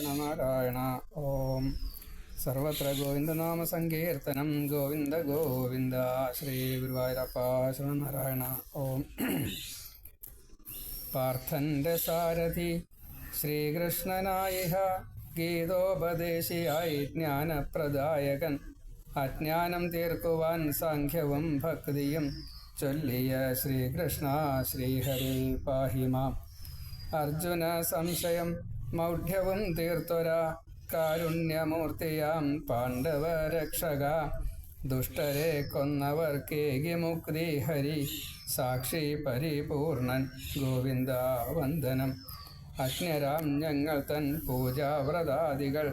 നാരായണ. ഓം സർവത്ര ഗോവിന്ദനാമ സങ്കീർത്തനം. ഗോവിന്ദ ഗോവിന്ദ. ശ്രീ ഗുരുവായൂരപ്പ ശരണനാരായണ. ഓം പാർത്ഥന്റെ സാരഥി ശ്രീകൃഷ്ണനായിഹ ഗീതോപദേശിയായി ജ്ഞാനപ്രദായകൻ. അജ്ഞാനം തീർക്കുവാൻ സാഖ്യവും ഭക്തിയും ചൊല്ലിയ ശ്രീകൃഷ്ണ ശ്രീഹരി പാഹിമാം. അർജുന സംശയം മൗഢ്യവും തീർത്തൊര കാരുണ്യമൂർത്തിയാം പാണ്ഡവ രക്ഷക. ദുഷ്ടരെ കൊന്നവർക്കേകി മുക്തി ഹരി സാക്ഷി പരിപൂർണൻ ഗോവിന്ദ വന്ദനം. അജ്ഞരാം ഞങ്ങൾ തൻ പൂജാവ്രതാദികൾ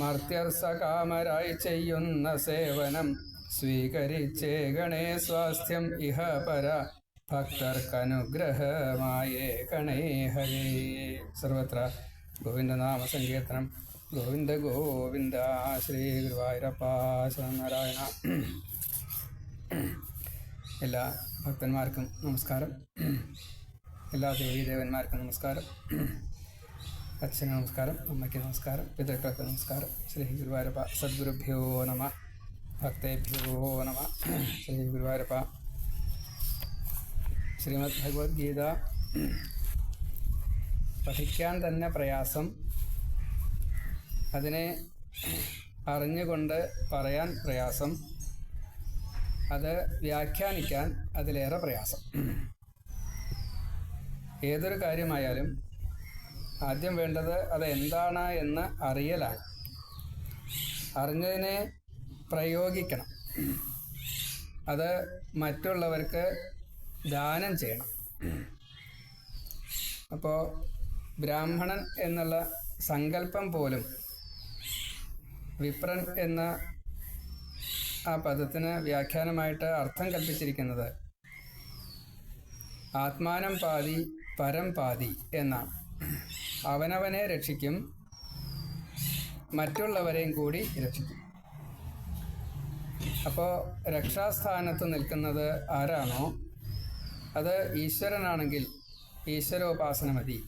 മർത്യർ സകാമരായി ചെയ്യുന്ന സേവനം സ്വീകരിച്ചേ ഗണേ സ്വാസ്ഥ്യം ഇഹ പര ഭക്തർക്കനുഗ്രഹമായേ ഗണേ ഹരേ. സർവത്ര ഗോവിന്ദനാമ സങ്കീർത്തനം. ഗോവിന്ദ ഗോവിന്ദ. ശ്രീ ഗുരുവായൂരപ്പ ശരണനാരായണ. എല്ലാ ഭക്തന്മാർക്കും നമസ്കാരം. എല്ലാ ദേവീദേവന്മാർക്കും നമസ്കാരം. അച്ഛന് നമസ്കാരം, അമ്മയ്ക്ക് നമസ്കാരം, പിതൃക്കൾക്ക് നമസ്കാരം. ശ്രീ ഗുരുവായൂരപ്പ. സദ്ഗുരുഭ്യോ നമ, ഭക്തേഭ്യോ നമ. ശ്രീ ഗുരുവായൂരപ്പ. ശ്രീമദ് ഭഗവത്ഗീത പഠിക്കാൻ തന്നെ പ്രയാസം, അതിനെ അറിഞ്ഞുകൊണ്ട് പറയാൻ പ്രയാസം, അത് വ്യാഖ്യാനിക്കാൻ അതിലേറെ പ്രയാസം. ഏതൊരു കാര്യമായാലും ആദ്യം വേണ്ടത് അത് എന്താണ് എന്ന് അറിയലാണ്. അറിഞ്ഞതിനെ പ്രയോഗിക്കണം. അത് മറ്റുള്ളവർക്ക് ദാനം ചെയ്യണം. അപ്പോൾ ബ്രാഹ്മണൻ എന്നുള്ള സങ്കല്പം പോലും വിപ്രൻ എന്ന ആ പദത്തിന് വ്യാഖ്യാനമായിട്ട് അർത്ഥം കൽപ്പിച്ചിരിക്കുന്നത് ആത്മാനം പാതി പരം പാതി എന്നാണ്. അവനവനെ രക്ഷിക്കും, മറ്റുള്ളവരെയും കൂടി രക്ഷിക്കും. അപ്പോൾ രക്ഷാസ്ഥാനത്ത് നിൽക്കുന്നത് ആരാണോ അത് ഈശ്വരനാണെങ്കിൽ ഈശ്വരോപാസന മതി,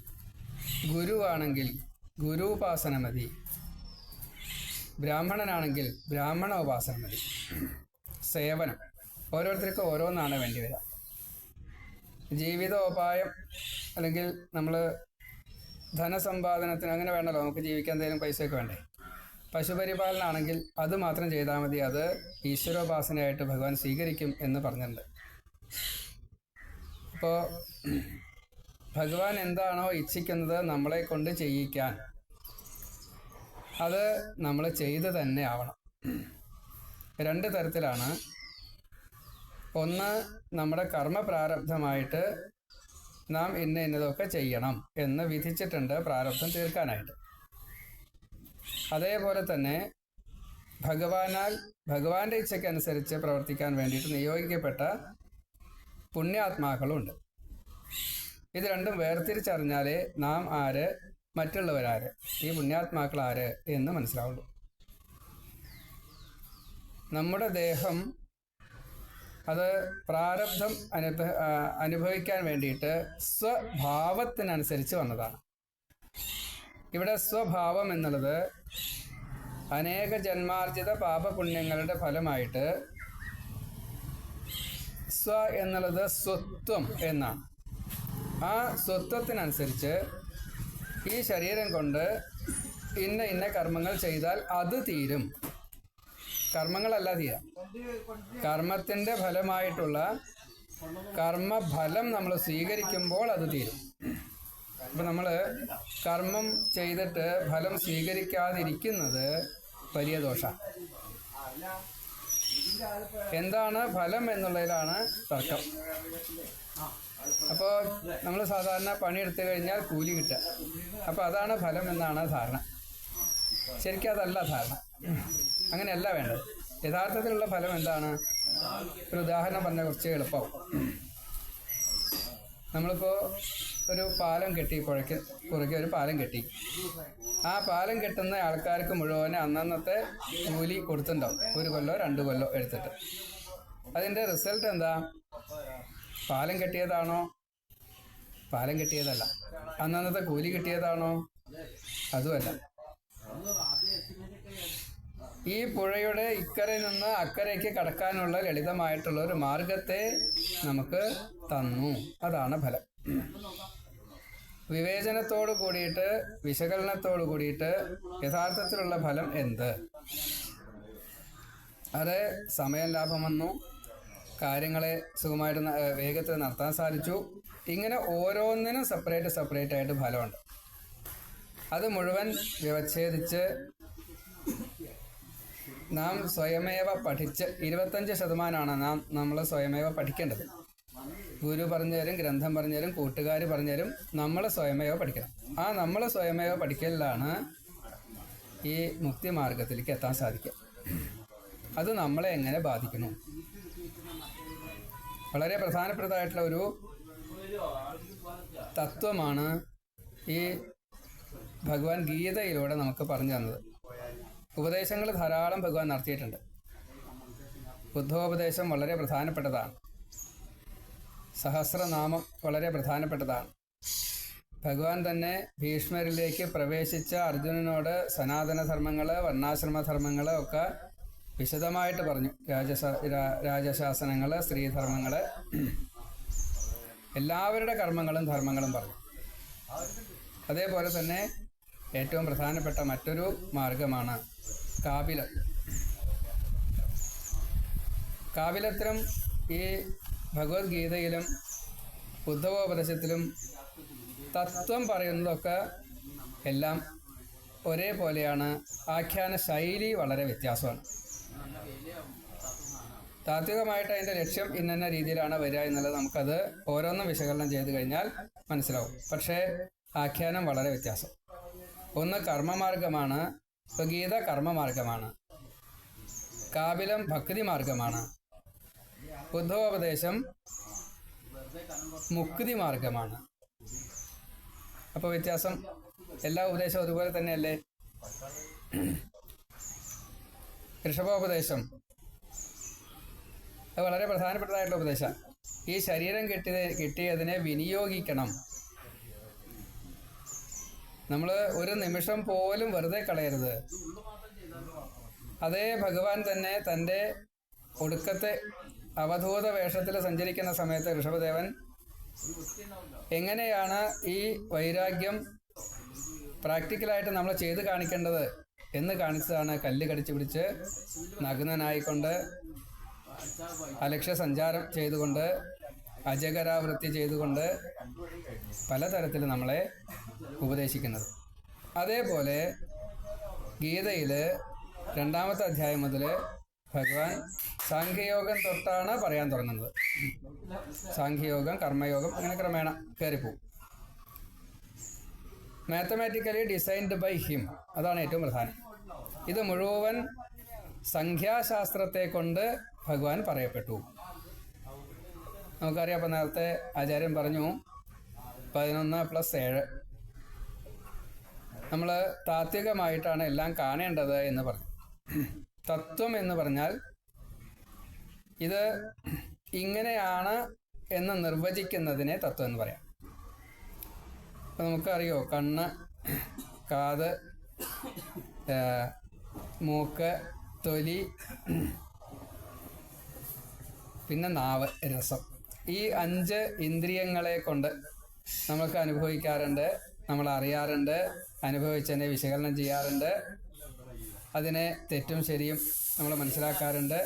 ഗുരുവാണെങ്കിൽ ഗുരുപാസന മതി, ബ്രാഹ്മണനാണെങ്കിൽ ബ്രാഹ്മണോപാസന മതി. സേവനം ഓരോരുത്തർക്കും ഓരോന്നാണ് വേണ്ടി വരിക. ജീവിതോപായം അല്ലെങ്കിൽ നമ്മൾ ധനസമ്പാദനത്തിന് അങ്ങനെ വേണ്ടല്ലോ, നമുക്ക് ജീവിക്കാൻ എന്തെങ്കിലും പൈസയൊക്കെ വേണ്ടേ. പശുപരിപാലനാണെങ്കിൽ അത് മാത്രം ചെയ്താൽ മതി, അത് ഈശ്വരോപാസനയായിട്ട് ഭഗവാൻ സ്വീകരിക്കും എന്ന് പറഞ്ഞിട്ടുണ്ട്. അപ്പോൾ ഭഗവാൻ എന്താണോ ഇച്ഛിക്കുന്നത് നമ്മളെ കൊണ്ട് ചെയ്യിക്കാൻ, അത് നമ്മൾ ചെയ്ത് തന്നെ ആവണം. രണ്ട് തരത്തിലാണ്. ഒന്ന്, നമ്മുടെ കർമ്മപ്രാരബ്ധമായിട്ട് നാം ഇന്നതൊക്കെ ചെയ്യണം എന്ന് വിധിച്ചിട്ടുണ്ട് പ്രാരബ്ധം തീർക്കാനായിട്ട്. അതേപോലെ തന്നെ ഭഗവാന്റെ ഇച്ഛയ്ക്കനുസരിച്ച് പ്രവർത്തിക്കാൻ വേണ്ടിയിട്ട് നിയോഗിക്കപ്പെട്ട പുണ്യാത്മാക്കളുണ്ട്. ഇത് രണ്ടും വേർതിരിച്ചറിഞ്ഞാലേ നാം ആര്, മറ്റുള്ളവരാര്, ഈ പുണ്യാത്മാക്കൾ ആര് എന്ന് മനസ്സിലാവുള്ളൂ. നമ്മുടെ ദേഹം അത് പ്രാരബ്ധം അനുഭവിക്കാൻ വേണ്ടിയിട്ട് സ്വഭാവത്തിനനുസരിച്ച് വന്നതാണ്. ഇവിടെ സ്വഭാവം എന്നുള്ളത് അനേക ജന്മാർജിത പാപപുണ്യങ്ങളുടെ ഫലമായിട്ട് സ്വ എന്നുള്ളത് സ്വത്വം എന്നാണ്. ആ സ്വത്വത്തിനനുസരിച്ച് ഈ ശരീരം കൊണ്ട് ഇന്ന കർമ്മങ്ങൾ ചെയ്താൽ അത് തീരും. കർമ്മങ്ങളല്ല തീരാം, കർമ്മത്തിൻ്റെ ഫലമായിട്ടുള്ള കർമ്മഫലം നമ്മൾ സ്വീകരിക്കുമ്പോൾ അത് തീരും. അപ്പം നമ്മൾ കർമ്മം ചെയ്തിട്ട് ഫലം സ്വീകരിക്കാതിരിക്കുന്നത് വലിയ ദോഷമാണ്. എന്താണ് ഫലം എന്നുള്ളതിലാണ് തർക്കം. അപ്പോൾ നമ്മൾ സാധാരണ പണിയെടുത്തു കഴിഞ്ഞാൽ കൂലി കിട്ടുക, അപ്പോൾ അതാണ് ഫലം എന്നാണ് ധാരണ. ശരിക്കും അതല്ല ധാരണ, അങ്ങനെയല്ല വേണ്ടത്. യഥാർത്ഥത്തിലുള്ള ഫലം എന്താണ്? ഒരു ഉദാഹരണം പറഞ്ഞാൽ കുറച്ച് എളുപ്പം. നമ്മളിപ്പോൾ ഒരു പാലം കെട്ടി, കുറുകെ ഒരു പാലം കെട്ടി. ആ പാലം കെട്ടുന്ന ആൾക്കാർക്ക് മുഴുവൻ അന്നന്നത്തെ കൂലി കൊടുത്തിട്ടുണ്ടാവും, 1 കൊല്ലോ 2 കൊല്ലോ എടുത്തിട്ട്. അതിൻ്റെ റിസൾട്ട് എന്താ? പാലം കെട്ടിയതാണോ? പാലം കെട്ടിയതല്ല. അന്നന്നത്തെ കൂലി കിട്ടിയതാണോ? അതുമല്ല. ഈ പുഴയുടെ ഇക്കരയിൽ നിന്ന് അക്കരയ്ക്ക് കടക്കാനുള്ള ലളിതമായിട്ടുള്ള ഒരു മാർഗത്തെ നമുക്ക് തന്നു. അതാണ് ഫലം. വിവേചനത്തോട് കൂടിയിട്ട്, വിശകലനത്തോട് കൂടിയിട്ട് യഥാർത്ഥത്തിലുള്ള ഫലം എന്ത്? അത് സമയം ലാഭം വന്നു, കാര്യങ്ങളെ സുഖമായിട്ട് വേഗത്തിൽ നടത്താൻ സാധിച്ചു. ഇങ്ങനെ ഓരോന്നിനും സെപ്പറേറ്റ് ആയിട്ട് ഫലമുണ്ട്. അത് മുഴുവൻ വ്യവച്ഛേദിച്ച് നാം സ്വയമേവ പഠിച്ച് 25% നമ്മൾ സ്വയമേവ പഠിക്കേണ്ടത്. ഗുരു പറഞ്ഞു തരും, ഗ്രന്ഥം പറഞ്ഞു തരും, കൂട്ടുകാർ പറഞ്ഞു തരും, നമ്മൾ സ്വയമേവ പഠിക്കണം. ആ നമ്മൾ സ്വയമേവ പഠിക്കലിലാണ് ഈ മുക്തി മാർഗത്തിലേക്ക് എത്താൻ സാധിക്കുക. അത് നമ്മളെ എങ്ങനെ ബാധിക്കുന്നു? വളരെ പ്രധാനപ്പെട്ടതായിട്ടുള്ള ഒരു തത്വമാണ് ഈ ഭഗവാൻ ഗീതയിലൂടെ നമുക്ക് പറഞ്ഞു തന്നത്. ഉപദേശങ്ങൾ ധാരാളം ഭഗവാൻ നടത്തിയിട്ടുണ്ട്. ബുദ്ധോപദേശം വളരെ പ്രധാനപ്പെട്ടതാണ്. സഹസ്രനാമം വളരെ പ്രധാനപ്പെട്ടതാണ്. ഭഗവാൻ തന്നെ ഭീഷ്മരിലേക്ക് പ്രവേശിച്ച അർജുനനോട് സനാതനധർമ്മങ്ങൾ, വർണ്ണാശ്രമധർമ്മങ്ങൾ ഒക്കെ വിശദമായിട്ട് പറഞ്ഞു. രാജശാസനങ്ങൾ, സ്ത്രീധർമ്മങ്ങൾ, എല്ലാവരുടെ കർമ്മങ്ങളും ധർമ്മങ്ങളും പറഞ്ഞു. അതേപോലെ തന്നെ ഏറ്റവും പ്രധാനപ്പെട്ട മറ്റൊരു മാർഗമാണ് കാപിലം. കാപിലത്തിലും ഈ ഭഗവത്ഗീതയിലും ബുദ്ധോപദേശത്തിലും തത്വം പറയുന്നതൊക്കെ എല്ലാം ഒരേപോലെയാണ്. ആഖ്യാന ശൈലി വളരെ വ്യത്യാസമാണ്. താത്വികമായിട്ട് അതിൻ്റെ ലക്ഷ്യം ഇന്ന രീതിയിലാണ് വരിക എന്നുള്ളത് നമുക്കത് ഓരോന്നും വിശകലനം ചെയ്ത് കഴിഞ്ഞാൽ മനസ്സിലാവും. പക്ഷേ ആഖ്യാനം വളരെ വ്യത്യാസം. ഒന്ന് കർമ്മമാർഗമാണ്, ഗീത കർമ്മമാർഗമാണ്. കാപിലം ഭക്തി മാർഗമാണ്. ബുദ്ധോപദേശം മുക്തി മാർഗമാണ്. അപ്പോൾ വ്യത്യാസം. എല്ലാ ഉപദേശവും അതുപോലെ തന്നെയല്ലേ? ഋഷഭോപദേശം അത് വളരെ പ്രധാനപ്പെട്ടതായിട്ടുള്ള ഉപദേശം. ഈ ശരീരം കിട്ടിയതിനെ വിനിയോഗിക്കണം. നമ്മൾ ഒരു നിമിഷം പോലും വെറുതെ കളയരുത്. അതേ ഭഗവാൻ തന്നെ തൻ്റെ ഒടുക്കത്തെ അവധൂത വേഷത്തിൽ സഞ്ചരിക്കുന്ന സമയത്ത് ഋഷഭദേവൻ എങ്ങനെയാണ് ഈ വൈരാഗ്യം പ്രാക്ടിക്കലായിട്ട് നമ്മൾ ചെയ്ത് കാണിക്കേണ്ടത് എന്ന് കാണിച്ചതാണ്. കല്ല് കടിച്ചു പിടിച്ച് നഗ്നനായിക്കൊണ്ട് അലക്ഷ്യ സഞ്ചാരം ചെയ്തുകൊണ്ട് അജഗരാവൃത്തി ചെയ്തുകൊണ്ട് പലതരത്തിൽ നമ്മളെ ഉപദേശിക്കുന്നത്. അതേപോലെ ഗീതയിൽ 2-ാമത്തെ അധ്യായം മുതൽ ഭഗവാൻ സാഖ്യയോഗം തൊട്ടാണ് പറയാൻ തുടങ്ങുന്നത്. സാഖ്യയോഗം, കർമ്മയോഗം, അങ്ങനെ ക്രമേണ കയറിപ്പോവും. മാത്തമാറ്റിക്കലി ഡിസൈൻഡ് ബൈ ഹിം, അതാണ് ഏറ്റവും പ്രധാനം. ഇത് മുഴുവൻ സംഖ്യാശാസ്ത്രത്തെ കൊണ്ട് ഭഗവാൻ പറയപ്പെട്ടു. നമുക്കറിയാം, അപ്പം നേരത്തെ ആചാര്യൻ പറഞ്ഞു 11+7. നമ്മൾ താത്വികമായിട്ടാണ് എല്ലാം കാണേണ്ടത് എന്ന് പറഞ്ഞു. തത്വം എന്ന് പറഞ്ഞാൽ ഇത് ഇങ്ങനെയാണ് എന്ന് നിർവചിക്കുന്നതിനെ തത്വം എന്ന് പറയാം. അപ്പം നമുക്കറിയോ, കണ്ണ്, കാത്, മൂക്ക്, തൊലി, പിന്നെ നാവ്, രസം. ഈ 5 ഇന്ദ്രിയങ്ങളെ കൊണ്ട് നമുക്ക് അനുഭവിക്കാറുണ്ട്, നമ്മൾ അറിയാറുണ്ട്, അനുഭവിച്ചതിനെ വിശകലനം ചെയ്യാറുണ്ട്, അതിനെ തെറ്റും ശരിയും നമ്മൾ മനസ്സിലാക്കാറുണ്ട്.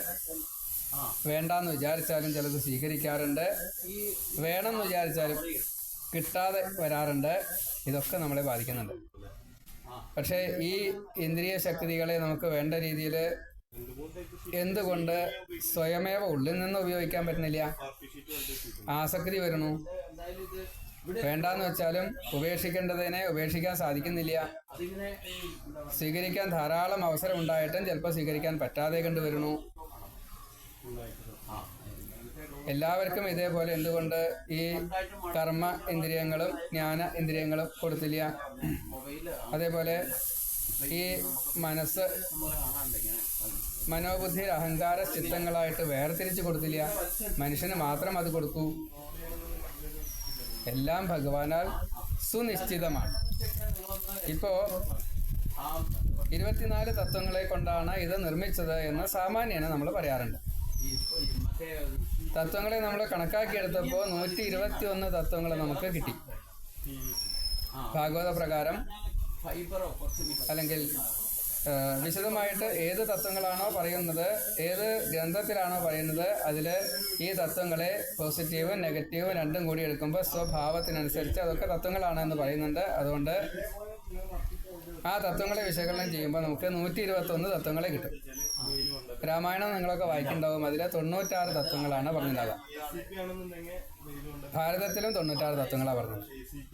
വേണ്ടാന്ന് വിചാരിച്ചാലും ചിലത് സ്വീകരിക്കാറുണ്ട്, വേണമെന്ന് വിചാരിച്ചാലും കിട്ടാതെ വരാറുണ്ട്. ഇതൊക്കെ നമ്മളെ ബാധിക്കുന്നുണ്ട്. പക്ഷേ ഈ ഇന്ദ്രിയ ശക്തികളെ നമുക്ക് വേണ്ട രീതിയിൽ എന്തുകൊണ്ട് സ്വയമേവ ഉള്ളിൽ നിന്ന് ഉപയോഗിക്കാൻ പറ്റുന്നില്ല? ആസക്തി വരുന്നു. വേണ്ടാന്ന് വെച്ചാലും ഉപേക്ഷിക്കേണ്ടതിനെ ഉപേക്ഷിക്കാൻ സാധിക്കുന്നില്ല. സ്വീകരിക്കാൻ ധാരാളം അവസരം ഉണ്ടായിട്ടും ചിലപ്പോൾ സ്വീകരിക്കാൻ പറ്റാതെ കണ്ടുവരുന്നു. എല്ലാവർക്കും ഇതേപോലെ എന്തുകൊണ്ട് ഈ കർമ്മ ഇന്ദ്രിയങ്ങളും ജ്ഞാന ഇന്ദ്രിയങ്ങളും കൊടുത്തില്ല? അതേപോലെ ഈ മനസ്സ്, മനോബുദ്ധി, അഹങ്കാര ചിത്തങ്ങളായിട്ട് വേർതിരിച്ച് കൊടുത്തില്ല. മനുഷ്യന് മാത്രം അത് കൊടുത്തു. എല്ലാം ഭഗവാനാൽ സുനിശ്ചിതമാണ്. ഇപ്പോൾ 24 തത്വങ്ങളെ കൊണ്ടാണ് ഇത് നിർമ്മിച്ചത് എന്ന് സാമാന്യേന നമ്മൾ പറയാറുണ്ട്. തത്വങ്ങളെ നമ്മൾ കണക്കാക്കിയെടുത്തപ്പോൾ 121 തത്വങ്ങൾ നമുക്ക് കിട്ടി. ഭാഗവത പ്രകാരം അല്ലെങ്കിൽ വിശദമായിട്ട് ഏത് തത്വങ്ങളാണോ പറയുന്നത്, ഏത് ഗ്രന്ഥത്തിലാണോ പറയുന്നത്, അതിൽ ഈ തത്വങ്ങളെ പോസിറ്റീവും നെഗറ്റീവും രണ്ടും കൂടി എടുക്കുമ്പോൾ സ്വഭാവത്തിനനുസരിച്ച് അതൊക്കെ തത്വങ്ങളാണ് എന്ന് പറയുന്നുണ്ട്. അതുകൊണ്ട് ആ തത്വങ്ങളെ വിശകലനം ചെയ്യുമ്പോൾ നമുക്ക് 121 തത്വങ്ങളെ കിട്ടും. രാമായണം നിങ്ങളൊക്കെ വായിക്കുന്നുണ്ടാവും, അതിൽ 96 തത്വങ്ങളാണ് പറഞ്ഞിട്ടുണ്ടാകുക. ഭാരതത്തിലും 96 തത്വങ്ങളാണ് പറഞ്ഞത്.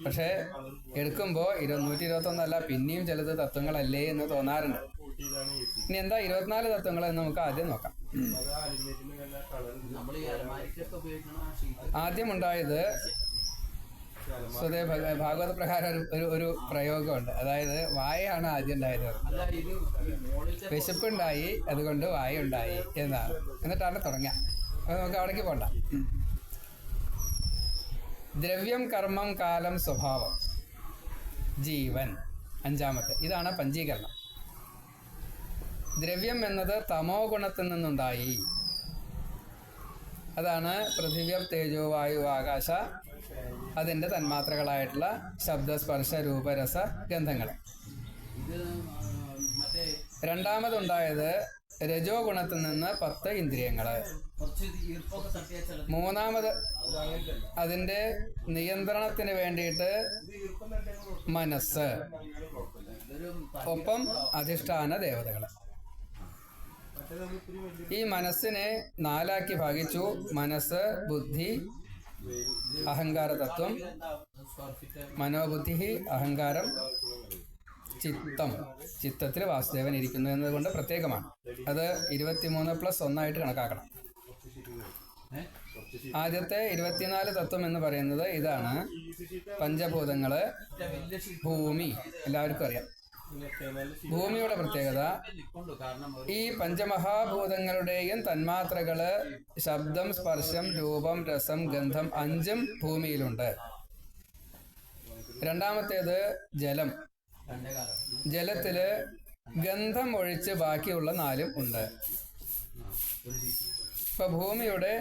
പക്ഷേ എടുക്കുമ്പോൾ 121 അല്ല, പിന്നെയും ചിലത് തത്വങ്ങളല്ലേ എന്ന് തോന്നാറുണ്ട്. ഇനി എന്താ 24 തത്വങ്ങൾ എന്ന് നമുക്ക് ആദ്യം നോക്കാം. ആദ്യം ഉണ്ടായത് സ്വതേ ഭാഗവത പ്രകാരം ഒരു പ്രയോഗമുണ്ട്. അതായത് വായയാണ് ആദ്യം ഉണ്ടായത്. വിശപ്പുണ്ടായി, അതുകൊണ്ട് വായ ഉണ്ടായി എന്നാണ്. എന്നിട്ടാണ് തുടങ്ങുക. അത് നമുക്ക് അവിടേക്ക് പോണ്ട. ദ്രവ്യം, കർമ്മം, കാലം, സ്വഭാവം, ജീവൻ, അഞ്ചാമത്തെ. ഇതാണ് പഞ്ചീകരണം. ദ്രവ്യം എന്നത് തമോ ഗുണത്തിൽ നിന്നുണ്ടായി. അതാണ് പൃഥിവ്യം, തേജോ, വായു, ആകാശ, അതിൻ്റെ തന്മാത്രകളായിട്ടുള്ള ശബ്ദ, സ്പർശ, രൂപ, രസ, ഗന്ധങ്ങൾ. രണ്ടാമതുണ്ടായത് രജോ ഗുണത്തിൽ നിന്ന് 10 ഇന്ദ്രിയങ്ങൾ. മൂന്നാമത് അതിൻ്റെ നിയന്ത്രണത്തിന് വേണ്ടിയിട്ട് മനസ്സ്, ഒപ്പം അധിഷ്ഠാന ദേവതകൾ. ഈ മനസ്സിനെ 4 ഭാഗിച്ചു. മനസ്സ്, ബുദ്ധി, അഹങ്കാര തത്വം, മനോബുദ്ധി, അഹങ്കാരം, ചിത്തം. ചിത്തത്തിൽ വാസുദേവൻ ഇരിക്കുന്നു എന്നതുകൊണ്ട് പ്രത്യേകമാണ്. അത് 23+1 കണക്കാക്കണം. ആദ്യത്തെ 24 തത്വം എന്ന് പറയുന്നത് ഇതാണ്. പഞ്ചഭൂതങ്ങള്, ഭൂമി, എല്ലാവർക്കും അറിയാം. ഭൂമിയുടെ പ്രത്യേകത, ഈ പഞ്ചമഹാഭൂതങ്ങളുടെയും തന്മാത്രകള് ശബ്ദം, സ്പർശം, രൂപം, രസം, ഗന്ധം 5 ഭൂമിയിലുണ്ട്. രണ്ടാമത്തേത് ജലം. ജലത്തില് ഗന്ധം ഒഴിച്ച് ബാക്കിയുള്ള 4 ഉണ്ട്. ഇപ്പൊ ഭൂമിയുടെ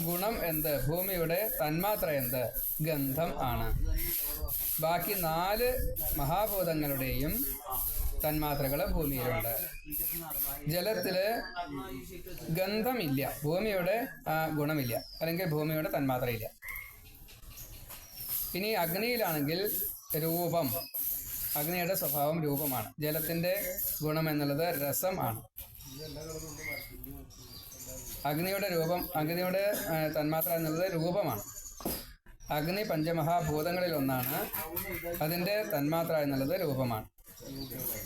ഗുണം എന്ത്? ഭൂമിയുടെ തന്മാത്ര എന്ത്? ഗന്ധം ആണ്. ബാക്കി 4 മഹാഭൂതങ്ങളുടെയും തന്മാത്രകൾ ഭൂമിയിലുണ്ട്. ജലത്തില് ഗന്ധമില്ല, ഭൂമിയുടെ ഗുണമില്ല, അല്ലെങ്കിൽ ഭൂമിയുടെ തന്മാത്രയില്ല. ഇനി അഗ്നിയിലാണെങ്കിൽ രൂപം, അഗ്നിയുടെ സ്വഭാവം രൂപമാണ്. ജലത്തിന്റെ ഗുണം എന്നുള്ളത് രസം ആണ്. അഗ്നിയുടെ രൂപം, അഗ്നിയുടെ തന്മാത്ര എന്നുള്ളത് രൂപമാണ്. അഗ്നി പഞ്ചമഹാഭൂതങ്ങളിൽ ഒന്നാണ്, അതിൻ്റെ തന്മാത്ര എന്നുള്ളത് രൂപമാണ്.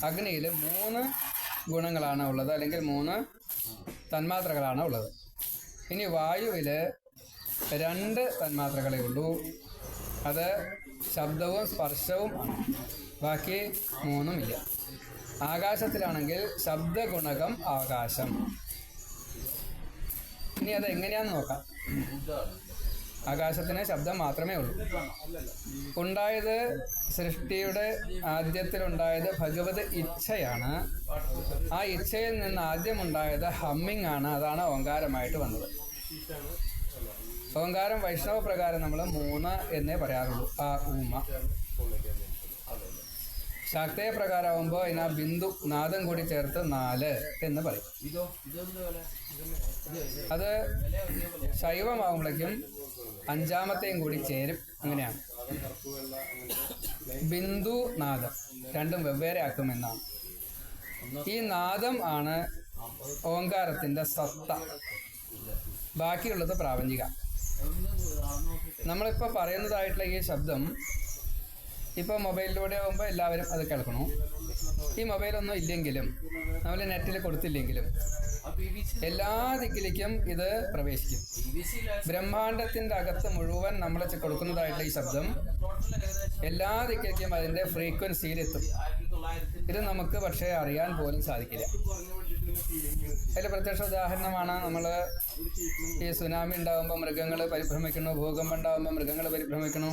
അഗ്നിയിൽ 3 ഗുണങ്ങളാണ് ഉള്ളത്, അല്ലെങ്കിൽ 3 തന്മാത്രകളാണ് ഉള്ളത്. ഇനി വായുവിൽ 2 തന്മാത്രകളേ ഉള്ളൂ, അത് ശബ്ദവും സ്പർശവും ആണ്. ബാക്കി 3 ഇല്ല. ആകാശത്തിലാണെങ്കിൽ ശബ്ദഗുണകം ആകാശം. ഇനി അത് എങ്ങനെയാന്ന് നോക്കാം. ആകാശത്തിന് ശബ്ദം മാത്രമേ ഉള്ളൂ. ഉണ്ടായത്, സൃഷ്ടിയുടെ ആദ്യത്തിലുണ്ടായത് ഭഗവത് ഇച്ഛയാണ്. ആ ഇച്ഛയിൽ നിന്ന് ആദ്യം ഉണ്ടായത് ഹമ്മിങ് ആണ്. അതാണ് ഓങ്കാരമായിട്ട് വന്നത്. ഓങ്കാരം വൈഷ്ണവ പ്രകാരം നമ്മൾ 3 എന്നേ പറയാറുള്ളൂ. ആ ഊമ. ശാക്തേയ പ്രകാരമാകുമ്പോൾ ഇതിനാ ബിന്ദു നാദം കൂടി ചേർത്ത് 4 എന്ന് പറയും. അത് ശൈവമാകുമ്പോഴേക്കും 5ാമത്തെയും കൂടി ചേരും. അങ്ങനെയാണ് ബിന്ദു നാദം, രണ്ടും വെവ്വേറെ ആക്കുമെന്നാണ്. ഈ നാദം ആണ് ഓങ്കാരത്തിന്റെ സത്ത. ബാക്കിയുള്ളത് പ്രാപഞ്ചിക. നമ്മളിപ്പോൾ പറയുന്നതായിട്ടുള്ള ഈ ശബ്ദം ഇപ്പോൾ മൊബൈലിലൂടെ ആകുമ്പോൾ എല്ലാവരും അത് കേൾക്കണു. ഈ മൊബൈലൊന്നും ഇല്ലെങ്കിലും, നമ്മൾ നെറ്റിൽ കൊടുത്തില്ലെങ്കിലും എല്ലാ ദിക്കിലേക്കും ഇത് പ്രവേശിക്കും. ബ്രഹ്മാണ്ടത്തിൻ്റെ അകത്ത് മുഴുവൻ നമ്മൾ കൊടുക്കുന്നതായിട്ടുള്ള ഈ ശബ്ദം എല്ലാ ദിക്കിലേക്കും അതിൻ്റെ ഫ്രീക്വൻസിയിലെത്തും. ഇത് നമുക്ക് പക്ഷേ അറിയാൻ പോലും സാധിക്കില്ല. അതിൽ പ്രത്യക്ഷ ഉദാഹരണമാണ് നമ്മൾ ഈ സുനാമി ഉണ്ടാകുമ്പോൾ മൃഗങ്ങൾ പരിഭ്രമിക്കണു, ഭൂകമ്പം ഉണ്ടാകുമ്പോൾ മൃഗങ്ങൾ പരിഭ്രമിക്കണു.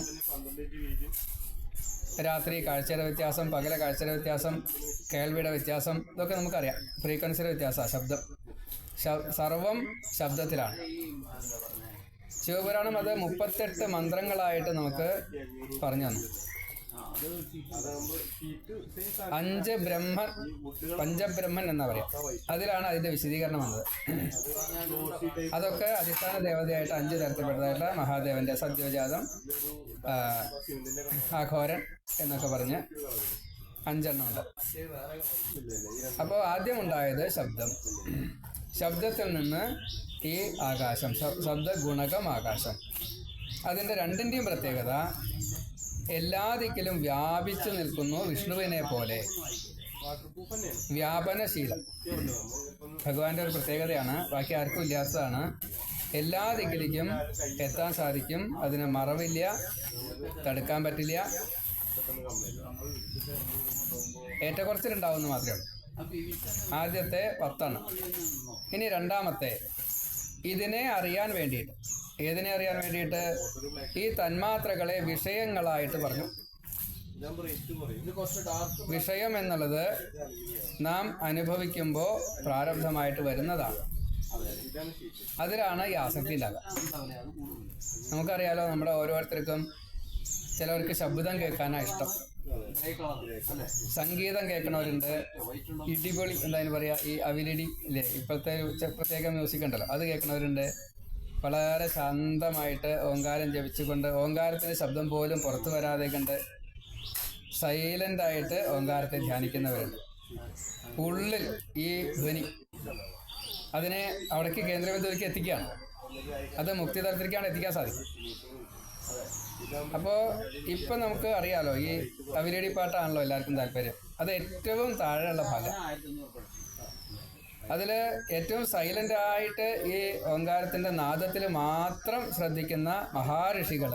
രാത്രി കാഴ്ചയുടെ വ്യത്യാസം, പകല കാഴ്ചയുടെ വ്യത്യാസം, കേൾവിയുടെ വ്യത്യാസം, ഇതൊക്കെ നമുക്കറിയാം. ഫ്രീക്വൻസിയുടെ വ്യത്യാസമാണ് ശബ്ദം. സർവം ശബ്ദത്തിലാണ്. ശിവപുരാണം അത് 38 മന്ത്രങ്ങളായിട്ട് നമുക്ക് പറഞ്ഞു തന്നു. 5 പഞ്ചബ്രഹ്മൻ എന്നാ പറയാം. അതിലാണ് അതിന്റെ വിശദീകരണം വന്നത്. അതൊക്കെ അധിഷ്ഠാന ദേവതയായിട്ട് 5 തരത്തിൽപ്പെട്ടതായിട്ടുള്ള മഹാദേവന്റെ സദ്യോജാതം, അഘോരൻ എന്നൊക്കെ പറഞ്ഞ് 5 ഉണ്ട്. അപ്പോൾ ആദ്യം ഉണ്ടായത് ശബ്ദം. ശബ്ദത്തിൽ നിന്ന് ഈ ആകാശം, ശബ്ദ ഗുണകം ആകാശം. അതിൻ്റെ രണ്ടിൻ്റെയും പ്രത്യേകത എല്ലാ ദിക്കിലും വ്യാപിച്ചു നിൽക്കുന്നു. വിഷ്ണുവിനെ പോലെ വ്യാപനശീലം ഭഗവാന്റെ ഒരു പ്രത്യേകതയാണ്. ബാക്കി ആർക്കും ഇല്ലാത്തതാണ്. എല്ലാ ദിക്കിലേക്കും എത്താൻ സാധിക്കും. അതിന് മറവില്ല, തടുക്കാൻ പറ്റില്ല. ഏറ്റക്കുറച്ചിലുണ്ടാവുമെന്ന് മാത്രമേ ഉള്ളൂ. ആദ്യത്തെ 10. ഇനി രണ്ടാമത്തെ, ഇതിനെ അറിയാൻ വേണ്ടിയിട്ട്. ഏതിനെ അറിയാൻ വേണ്ടിയിട്ട്? ഈ തന്മാത്രകളെ വിഷയങ്ങളായിട്ട് പറഞ്ഞു. വിഷയം എന്നുള്ളത് നാം അനുഭവിക്കുമ്പോൾ പ്രാരബ്ധമായിട്ട് വരുന്നതാണ്. അതിലാണ് ഈ ആസക്തി ഉണ്ടാകുക. നമുക്കറിയാലോ, നമ്മുടെ ഓരോരുത്തർക്കും ചിലവർക്ക് ശബ്ദം കേൾക്കാനാണ് ഇഷ്ടം, സംഗീതം കേൾക്കണവരുണ്ട്, ഇടിപൊളി എന്തായാലും പറയാ, ഈ അവിലിടി ഇല്ലേ, ഇപ്പോഴത്തെ പ്രത്യേക മ്യൂസിക് ഉണ്ടല്ലോ, അത് കേൾക്കണവരുണ്ട്. വളരെ ശാന്തമായിട്ട് ഓങ്കാരം ജപിച്ചുകൊണ്ട് ഓങ്കാരത്തിന്റെ ശബ്ദം പോലും പുറത്തു വരാതെ കണ്ട് സൈലൻ്റായിട്ട് ഓങ്കാരത്തെ ധ്യാനിക്കുന്നവരുണ്ട്. ഉള്ളിൽ ഈ ധ്വനി അതിനെ അവിടേക്ക് കേന്ദ്രബിന്ദുവിലേക്ക് എത്തിക്കുകയാണ്. അത് മുക്തിതലത്തിലേക്കാണ് എത്തിക്കാൻ സാധിക്കും. അപ്പോൾ ഇപ്പം നമുക്ക് അറിയാലോ, ഈ അവിരടി പാട്ടാണല്ലോ എല്ലാവർക്കും താല്പര്യം. അത് ഏറ്റവും താഴെയുള്ള ഭാഗം. അതിൽ ഏറ്റവും സൈലൻ്റ് ആയിട്ട് ഈ ഓങ്കാരത്തിൻ്റെ നാദത്തിൽ മാത്രം ശ്രദ്ധിക്കുന്ന മഹാഋഷികൾ,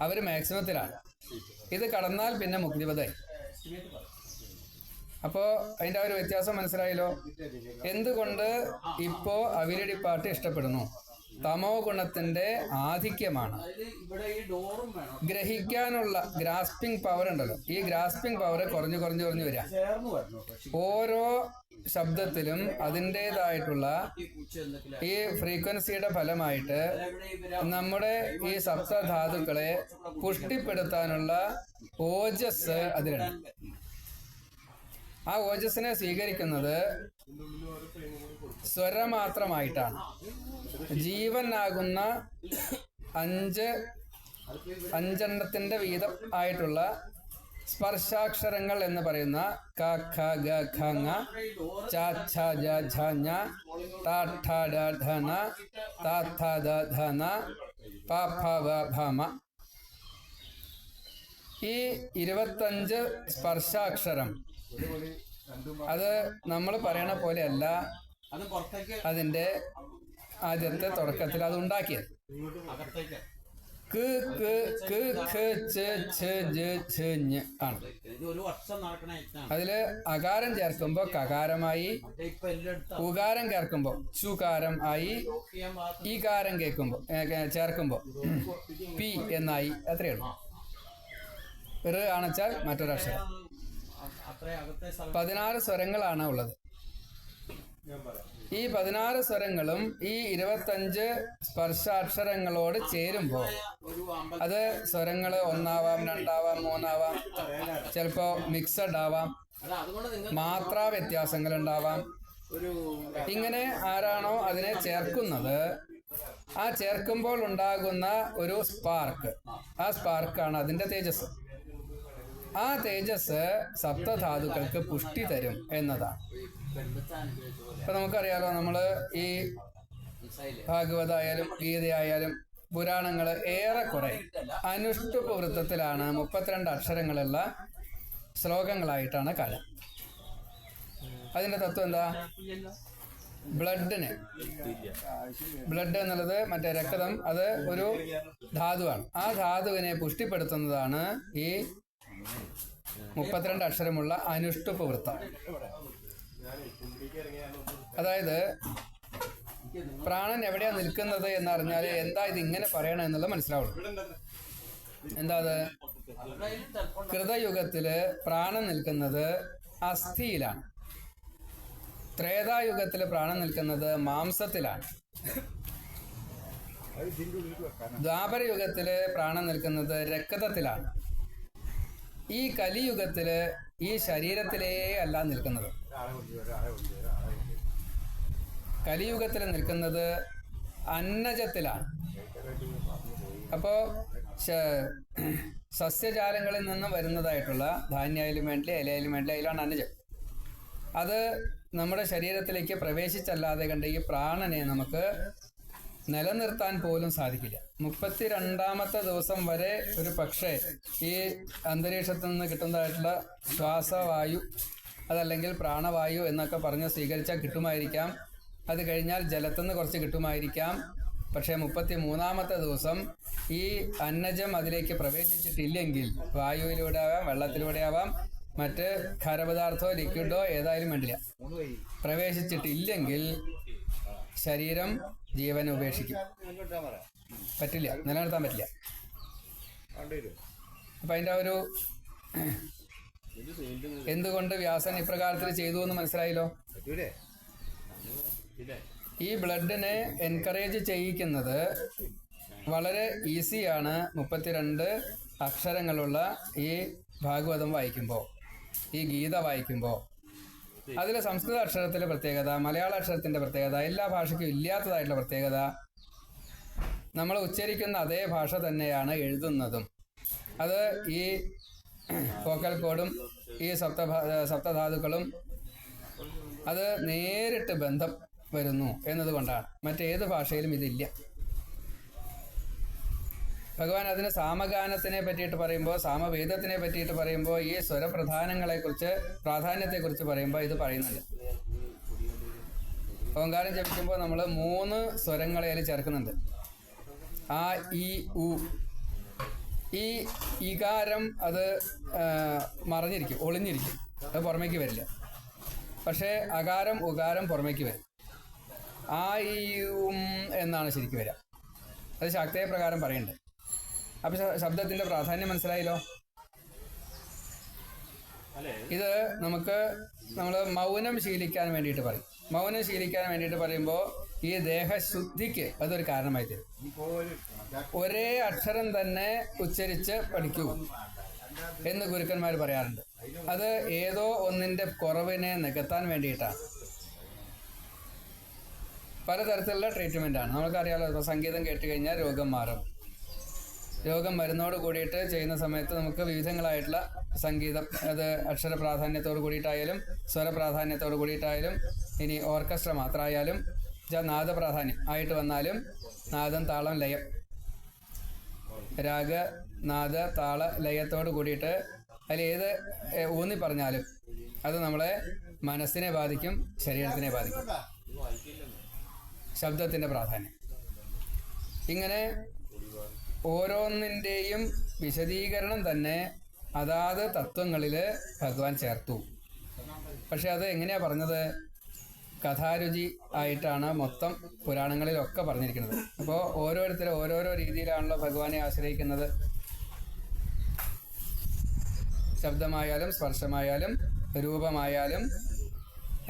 അവർ മാക്സിമത്തിലാണ്. ഇത് കടന്നാൽ പിന്നെ മുക്തിപദായി. അപ്പോൾ അതിൻ്റെ ആ ഒരു വ്യത്യാസം മനസ്സിലായല്ലോ. എന്തുകൊണ്ട് ഇപ്പോൾ അവിരടി പാട്ട് ഇഷ്ടപ്പെടുന്നു? തമോ ഗുണത്തിന്റെ ആധിക്യമാണ്. ഗ്രഹിക്കാനുള്ള ഗ്രാസ്പിംഗ് പവർ ഉണ്ടല്ലോ, ഈ ഗ്രാസ്പിംഗ് പവർ കുറഞ്ഞു വരിക. ഓരോ ശബ്ദത്തിലും അതിൻ്റെതായിട്ടുള്ള ഈ ഫ്രീക്വൻസിയുടെ ഫലമായിട്ട് നമ്മുടെ ഈ സപ്തധാതുക്കളെ പുഷ്ടിപ്പെടുത്താനുള്ള ഓജസ് അതിലുണ്ട്. ആ ഓജസ്സിനെ സ്വീകരിക്കുന്നത് സ്വരമാത്രമായിട്ടാണ്. ജീവനാകുന്ന അഞ്ചെണ്ണത്തിന്റെ വീതം ആയിട്ടുള്ള സ്പർശാക്ഷരങ്ങൾ എന്ന് പറയുന്ന ക ഖ ഗ ഘ ങ ച ഛ ജ ഝ ഞ ത ഠ ഡ ധ ന ത ഥ ദ ധ ന പ ഫ വ ഭ മ. ഈ 25 സ്പർശാക്ഷരം അത് നമ്മൾ പറയണ പോലെയല്ല അതിൻ്റെ ആദ്യത്തെ തുടക്കത്തിൽ അത് ഉണ്ടാക്കിയത്. ആണ്. അതില് അകാരം ചേർക്കുമ്പോ കകാരമായി, ഉകാരം ചേർക്കുമ്പോ ചുകാരം ആയി, ഈകാരം ചേർക്കുമ്പോ പി എന്നായി. അത്രയുള്ളൂ. ആണെച്ചാൽ മറ്റൊരക്ഷരം. 16 സ്വരങ്ങളാണ് ഉള്ളത്. ഈ 16 സ്വരങ്ങളും ഈ 25 സ്പർശാക്ഷരങ്ങളോട് ചേരുമ്പോൾ അത് സ്വരങ്ങൾ 1 ആവാം, 2 ആവാം, 3 ആവാം, ചിലപ്പോ മിക്സഡ് ആവാം, മാത്രാ വ്യത്യാസങ്ങൾ ഉണ്ടാവാം. ഇങ്ങനെ ആരാണോ അതിനെ ചേർക്കുന്നത്, ആ ചേർക്കുമ്പോൾ ഉണ്ടാകുന്ന ഒരു സ്പാർക്ക്, ആ സ്പാർക്കാണ് അതിന്റെ തേജസ്. ആ തേജസ് സപ്തധാതുക്കൾക്ക് പുഷ്ടി തരും എന്നതാണ്. ഇപ്പൊ നമുക്കറിയാലോ, നമ്മള് ഈ ഭാഗവതായാലും ഗീതയായാലും പുരാണങ്ങൾ ഏറെക്കുറെ അനുഷ്ടുപ വൃത്തത്തിലാണ് 32 അക്ഷരങ്ങളുള്ള ശ്ലോകങ്ങളായിട്ടാണ് കാണുക. അതിന്റെ തത്വം എന്താ? ബ്ലഡ് എന്നുള്ളത് മറ്റേ രക്തം, അത് ഒരു ധാതുവാണ്. ആ ധാതുവിനെ പുഷ്ടിപ്പെടുത്തുന്നതാണ് ഈ 32 അക്ഷരമുള്ള അനുഷ്ടുപ വൃത്തം. അതായത് പ്രാണൻ എവിടെയാ നിൽക്കുന്നത് എന്നറിഞ്ഞാൽ എന്താ ഇത് ഇങ്ങനെ പറയണം എന്നുള്ളത് മനസ്സിലാവുള്ളൂ. എന്താ അത്? കൃതയുഗത്തില് പ്രാണൻ നിൽക്കുന്നത് അസ്ഥിയിലാണ്. ത്രേതായുഗത്തില് പ്രാണൻ നിൽക്കുന്നത് മാംസത്തിലാണ്. ദ്വാപരയുഗത്തില് പ്രാണൻ നിൽക്കുന്നത് രക്തത്തിലാണ്. ഈ കലിയുഗത്തില് ഈ ശരീരത്തിലേ അല്ല നിൽക്കുന്നത്. കലിയുഗത്തിൽ നിൽക്കുന്നത് അന്നജത്തിലാണ്. അപ്പോ സസ്യജാലങ്ങളിൽ നിന്ന് വരുന്നതായിട്ടുള്ള ധാന്യായാലും വേണ്ടി ഇലയായാലും വേണ്ടി അതിലാണ് അന്നജം. അത് നമ്മുടെ ശരീരത്തിലേക്ക് പ്രവേശിച്ചല്ലാതെ കണ്ട് ഈ പ്രാണനെ നമുക്ക് നിലനിർത്താൻ പോലും സാധിക്കില്ല. 32ാമത്തെ ദിവസം വരെ ഒരു പക്ഷേ ഈ അന്തരീക്ഷത്തിൽ നിന്ന് കിട്ടുന്നതായിട്ടുള്ള ശ്വാസവായു അതല്ലെങ്കിൽ പ്രാണവായു എന്നൊക്കെ പറഞ്ഞ് സ്വീകരിച്ചാൽ കിട്ടുമായിരിക്കാം. അത് കഴിഞ്ഞാൽ ജലത്തുനിന്ന് കുറച്ച് കിട്ടുമായിരിക്കാം. പക്ഷേ 33ാമത്തെ ദിവസം ഈ അന്നജം അതിലേക്ക് പ്രവേശിച്ചിട്ടില്ലെങ്കിൽ വായുവിലൂടെ ആവാം, വെള്ളത്തിലൂടെ ആവാം, മറ്റ് ഖരപദാർത്ഥമോ ലിക്വിഡോ ഏതായാലും വേണ്ടില്ല, പ്രവേശിച്ചിട്ടില്ലെങ്കിൽ ശരീരം ജീവനെ ഉപേക്ഷിക്കും. പറ്റില്ല, നിലനിർത്താൻ പറ്റില്ല. അപ്പൊ അതിൻ്റെ ഒരു എന്തുകൊണ്ട് വ്യാസൻ ഇപ്രകാരത്തിൽ ചെയ്തു എന്ന് മനസ്സിലായല്ലോ. ഈ ബ്ലഡിനെ എൻകറേജ് ചെയ്യിക്കുന്നത് വളരെ ഈസിയാണ്. 32 അക്ഷരങ്ങളുള്ള ഈ ഭാഗവതം വായിക്കുമ്പോൾ, ഈ ഗീത വായിക്കുമ്പോൾ അതിൽ സംസ്കൃത അക്ഷരത്തിൻ്റെ പ്രത്യേകത, മലയാള അക്ഷരത്തിൻ്റെ പ്രത്യേകത, എല്ലാ ഭാഷയ്ക്കും ഇല്ലാത്തതായിട്ടുള്ള പ്രത്യേകത, നമ്മൾ ഉച്ചരിക്കുന്ന അതേ ഭാഷ തന്നെയാണ് എഴുതുന്നതും. അത് ഈ വോക്കൽ കോഡും ഈ സപ്തധാതുക്കളും അത് നേരിട്ട് ബന്ധം വരുന്നു എന്നതുകൊണ്ടാണ്. മറ്റേത് ഭാഷയിലും ഇതില്ല. ഭഗവാൻ അതിന് സാമഗാനത്തിനെ പറ്റിയിട്ട് പറയുമ്പോൾ, സാമവേദത്തിനെ പറ്റിയിട്ട് പറയുമ്പോൾ, ഈ സ്വരപ്രധാനങ്ങളെക്കുറിച്ച് പ്രാധാന്യത്തെക്കുറിച്ച് പറയുമ്പോൾ ഇത് പറയുന്നുണ്ട്. ഓങ്കാരം ജപിക്കുമ്പോൾ നമ്മൾ 3 സ്വരങ്ങളെ അതിൽ ചേർക്കുന്നുണ്ട്. ആ, ഈ, ഉ. ഈ ഇകാരം അത് മറഞ്ഞിരിക്കും, ഒളിഞ്ഞിരിക്കും, അത് പുറമേക്ക് വരില്ല. പക്ഷേ അകാരം ഉകാരം പുറമേക്ക് വരും. ആ, ഈ, എന്നാണ് ശരിക്കും വരിക. അത് ശാക്തേയ പ്രകാരം പറയുന്നുണ്ട്. അപ്പൊ ശബ്ദത്തിന്റെ പ്രാധാന്യം മനസ്സിലായല്ലോ. ഇത് നമ്മൾ മൗനം ശീലിക്കാൻ വേണ്ടിയിട്ട് പറയും. മൗനം ശീലിക്കാൻ വേണ്ടിയിട്ട് പറയുമ്പോൾ ഈ ദേഹശുദ്ധിക്ക് അതൊരു കാരണമായി തരും. ഒരേ അക്ഷരം തന്നെ ഉച്ചരിച്ച് പഠിക്കൂ എന്ന് ഗുരുക്കന്മാർ പറയാറുണ്ട്. അത് ഏതോ ഒന്നിന്റെ കുറവിനെ നികത്താൻ വേണ്ടിയിട്ടാണ്. പലതരത്തിലുള്ള ട്രീറ്റ്മെന്റാണ്. നമുക്കറിയാമല്ലോ, സംഗീതം കേട്ട് കഴിഞ്ഞാൽ രോഗം മാറും. രോഗം മരുന്നോട് കൂടിയിട്ട് ചെയ്യുന്ന സമയത്ത് നമുക്ക് വിവിധങ്ങളായിട്ടുള്ള സംഗീതം, അത് അക്ഷര പ്രാധാന്യത്തോട് കൂടിയിട്ടായാലും സ്വരപ്രാധാന്യത്തോട് കൂടിയിട്ടായാലും ഇനി ഓർക്കസ്ട്ര മാത്രമായാലും നാദപ്രാധാന്യം ആയിട്ട് വന്നാലും നാദം, താളം, ലയം, രാഗ, നാദ, താള, ലയത്തോട് കൂടിയിട്ട് അതിലേത് ഊന്നി പറഞ്ഞാലും അത് നമ്മളെ മനസ്സിനെ ബാധിക്കും, ശരീരത്തിനെ ബാധിക്കും. ശബ്ദത്തിൻ്റെ പ്രാധാന്യം ഇങ്ങനെ ഓരോന്നിൻ്റെയും വിശദീകരണം തന്നെ അതാത് തത്വങ്ങളിൽ ഭഗവാൻ ചേർത്തു. പക്ഷെ അത് എങ്ങനെയാ പറഞ്ഞത്? കഥാരുചി ആയിട്ടാണ് മൊത്തം പുരാണങ്ങളിലൊക്കെ പറഞ്ഞിരിക്കുന്നത്. അപ്പോൾ ഓരോരുത്തരും ഓരോരോ രീതിയിലാണല്ലോ ഭഗവാനെ ആശ്രയിക്കുന്നത്. ശബ്ദമായാലും സ്പർശമായാലും രൂപമായാലും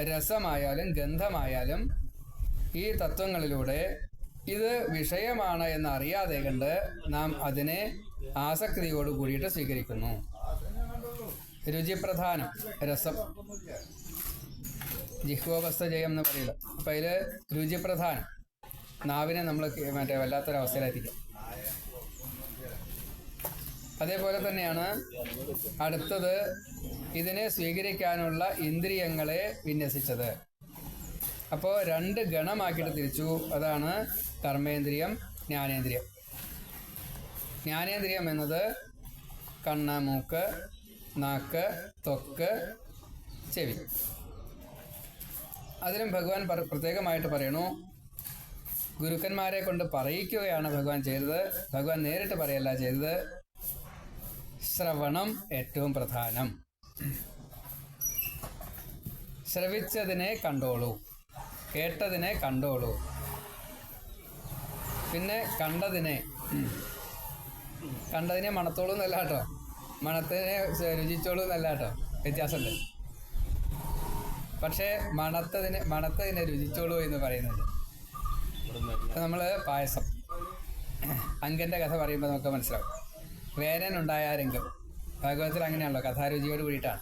രസമായാലും ഗന്ധമായാലും ഈ തത്വങ്ങളിലൂടെ ഇത് വിഷയമാണ് എന്ന് അറിയാതെ കണ്ട് നാം അതിനെ ആസക്തിയോട് കൂടിയിട്ട് സ്വീകരിക്കുന്നു. രുചിപ്രധാനം രസം, ജിഹ്വവസ്ഥ ജയം എന്ന് പറയില്ല. അപ്പം അതിൽ രുചിപ്രധാനം നാവിനെ നമ്മൾ വല്ലാത്തൊരവസ്ഥയിലെത്തിക്കും. അതേപോലെ തന്നെയാണ് അടുത്തത് ഇതിനെ സ്വീകരിക്കാനുള്ള ഇന്ദ്രിയങ്ങളെ വിന്യസിച്ചത്. അപ്പോൾ 2 ഗണമാക്കിയിട്ട് തിരിച്ചു. അതാണ് കർമ്മേന്ദ്രിയം, ജ്ഞാനേന്ദ്രിയം. ജ്ഞാനേന്ദ്രിയം എന്നത് കണ്ണ്, മൂക്ക്, നാക്ക്, ത്വക്ക്, ചെവി. അതിലും ഭഗവാൻ പ്രത്യേകമായിട്ട് പറയണു, ഗുരുക്കന്മാരെ കൊണ്ട് പറയിക്കുകയാണ് ഭഗവാൻ ചെയ്തത്. ഭഗവാൻ നേരിട്ട് പറയല്ല ചെയ്തത്. ശ്രവണം ഏറ്റവും പ്രധാനം. ശ്രവിച്ചതിനെ കണ്ടോളൂ, കേട്ടതിനെ കണ്ടോളൂ, പിന്നെ കണ്ടതിനെ മണത്തോളൂ എന്നല്ല കേട്ടോ. മണത്തിന് രുചിച്ചോളൂ എന്നല്ല കേട്ടോ, വ്യത്യാസമുണ്ട്. പക്ഷേ മണത്തതിനെ രുചിച്ചോളൂ എന്ന് പറയുന്നുണ്ട്. ഇപ്പം നമ്മൾ പായസം, അങ്കൻ്റെ കഥ പറയുമ്പോൾ നമുക്ക് മനസ്സിലാവും. വേനനുണ്ടായ രംഗം ഭാഗവതത്തിൽ അങ്ങനെയാണല്ലോ, കഥാരുചിയോട് കൂടിയിട്ടാണ്.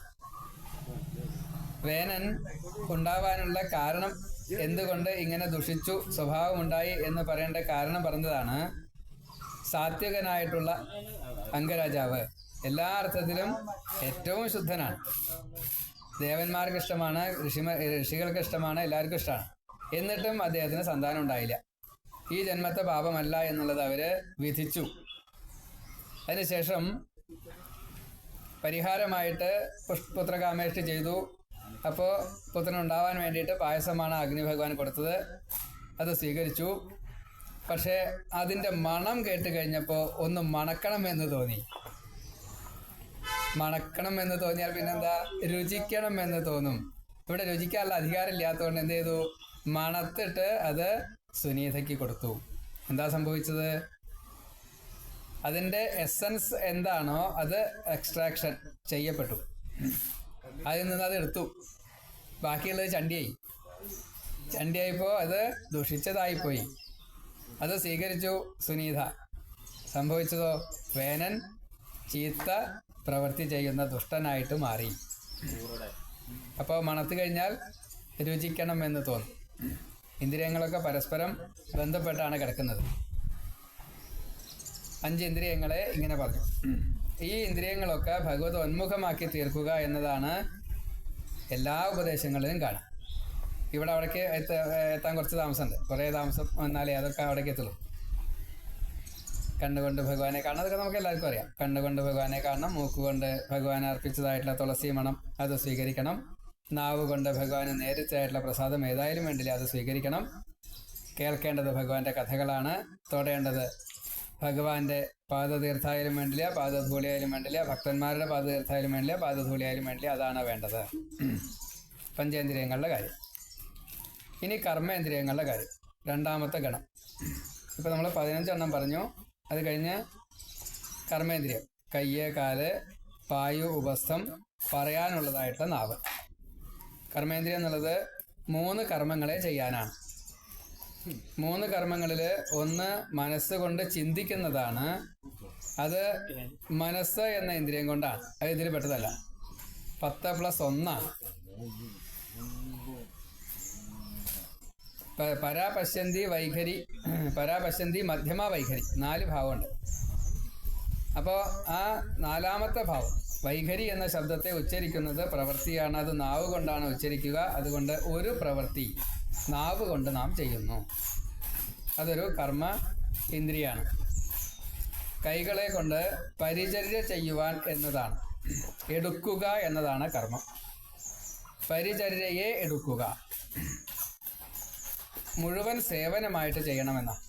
വേനൻ ഉണ്ടാവാനുള്ള കാരണം, എന്തുകൊണ്ട് ഇങ്ങനെ ദുഷിച്ചു സ്വഭാവമുണ്ടായി എന്ന് പറയേണ്ട കാരണം പറഞ്ഞതാണ്. സാത്വികനായിട്ടുള്ള അംഗരാജാവ് എല്ലാ അർത്ഥത്തിലും ഏറ്റവും ശുദ്ധനാണ്. ദേവന്മാർക്ക് ഇഷ്ടമാണ്, ഋഷികൾക്ക് ഇഷ്ടമാണ്, എല്ലാവർക്കും ഇഷ്ടമാണ്. എന്നിട്ടും അദ്ദേഹത്തിന് സന്താനം ഉണ്ടായില്ല. ഈ ജന്മത്തെ പാപമല്ല എന്നുള്ളത് അവര് വിധിച്ചു. അതിനുശേഷം പരിഹാരമായിട്ട് പുത്രകാമേഷ്ടി ചെയ്തു. അപ്പോൾ പുത്രൻ ഉണ്ടാവാൻ വേണ്ടിയിട്ട് പായസമാണ് അഗ്നി ഭഗവാൻ കൊടുത്തത്. അത് സ്വീകരിച്ചു. പക്ഷേ അതിൻ്റെ മണം കേട്ട് കഴിഞ്ഞപ്പോൾ ഒന്ന് മണക്കണം എന്ന് തോന്നി. മണക്കണം എന്ന് തോന്നിയാൽ പിന്നെന്താ, രുചിക്കണം എന്ന് തോന്നും. ഇവിടെ രുചിക്കാനുള്ള അധികാരം ഇല്ലാത്തതുകൊണ്ട് എന്ത് ചെയ്തു, മണത്തിട്ട് അത് സുനീതയ്ക്ക് കൊടുത്തു. എന്താ സംഭവിച്ചത്? അതിൻ്റെ എസൻസ് എന്താണോ അത് എക്സ്ട്രാക്ഷൻ ചെയ്യപ്പെട്ടു. അതിൽ നിന്ന് അത് എടുത്തു. ബാക്കിയുള്ളത് ചണ്ടിയായിപ്പോൾ അത് ദുഷിച്ചതായിപ്പോയി. അത് സ്വീകരിച്ചു സുനീത. സംഭവിച്ചതോ, വേനൻ ചീത്ത പ്രവൃത്തി ചെയ്യുന്ന ദുഷ്ടനായിട്ട് മാറി. അപ്പോൾ മണത്ത് കഴിഞ്ഞാൽ രുചിക്കണം എന്ന് തോന്നും. ഇന്ദ്രിയങ്ങളൊക്കെ പരസ്പരം ബന്ധപ്പെട്ടാണ് കിടക്കുന്നത്. 5 ഇന്ദ്രിയങ്ങളെ ഇങ്ങനെ പറഞ്ഞു. ഈ ഇന്ദ്രിയങ്ങളൊക്കെ ഭഗവത് ഉന്മുഖമാക്കി തീർക്കുക എന്നതാണ് എല്ലാ ഉപദേശങ്ങളിലും കാണാം. ഇവിടെ അവിടേക്ക് എത്താൻ കുറച്ച് താമസമുണ്ട്. കുറേ താമസം വന്നാലേ അതൊക്കെ അവിടേക്ക് എത്തുള്ളൂ. കണ്ണുകൊണ്ട് ഭഗവാനെ കാണണം, അതൊക്കെ നമുക്ക് എല്ലാവർക്കും അറിയാം. കണ്ണുകൊണ്ട് ഭഗവാനെ കാണണം, മൂക്കുകൊണ്ട് ഭഗവാനെ അർപ്പിച്ചതായിട്ടുള്ള തുളസി മണം അത് സ്വീകരിക്കണം, നാവ് കൊണ്ട് ഭഗവാന് നേരിട്ടായിട്ടുള്ള പ്രസാദം ഏതായാലും വേണ്ടില്ല അത് സ്വീകരിക്കണം. കേൾക്കേണ്ടത് ഭഗവാന്റെ കഥകളാണ്. തൊടേണ്ടത് ഭഗവാന്റെ പാദതീർത്ഥായാലും വേണ്ടില്ല, പാദധൂളിയായാലും വേണ്ടില്ല, ഭക്തന്മാരുടെ പാദതീർത്ഥായാലും വേണ്ടില്ല, പാദധൂളിയായാലും വേണ്ടില്ല, അതാണ് വേണ്ടത്. പഞ്ചേന്ദ്രിയങ്ങളുടെ കാര്യം. ഇനി കർമ്മേന്ദ്രിയങ്ങളുടെ കാര്യം, രണ്ടാമത്തെ ഗണം. ഇപ്പം നമ്മൾ 15 എണ്ണം പറഞ്ഞു. അത് കഴിഞ്ഞ് കർമ്മേന്ദ്രിയം, കയ്യ്, കാല്, പായു, ഉപസ്ഥം, പറയാനുള്ളതായിട്ടുള്ള നാവ്. കർമ്മേന്ദ്രിയം എന്നുള്ളത് 3 കർമ്മങ്ങളെ ചെയ്യാനാണ്. 3 കർമ്മങ്ങളിൽ ഒന്ന് മനസ്സുകൊണ്ട് ചിന്തിക്കുന്നതാണ്. അത് മനസ്സ് എന്ന ഇന്ദ്രിയം കൊണ്ടാണ്. അത് ഇതിൽ പെട്ടതല്ല. 10+1 പരാപശ്യന്തി വൈഖരി, പരാപശ്യന്തി മധ്യമ വൈഖരി, 4 ഭാവമുണ്ട്. അപ്പോൾ ആ 4ാമത്തെ ഭാവം വൈഖരി എന്ന ശബ്ദത്തെ ഉച്ചരിക്കുന്നത് പ്രവൃത്തിയാണ്. അത് നാവ് കൊണ്ടാണ് ഉച്ചരിക്കുക. അതുകൊണ്ട് ഒരു പ്രവൃത്തി നാവ് കൊണ്ട് നാം ചെയ്യുന്നു. അതൊരു കർമ്മ ഇന്ദ്രിയാണ്. കൈകളെ കൊണ്ട് പരിചര്യ ചെയ്യുവാൻ എന്നതാണ്, എടുക്കുക എന്നതാണ് കർമ്മം. പരിചര്യയെ എടുക്കുക, മുഴുവൻ സേവനമായിട്ട് ചെയ്യണമെന്നാണ്.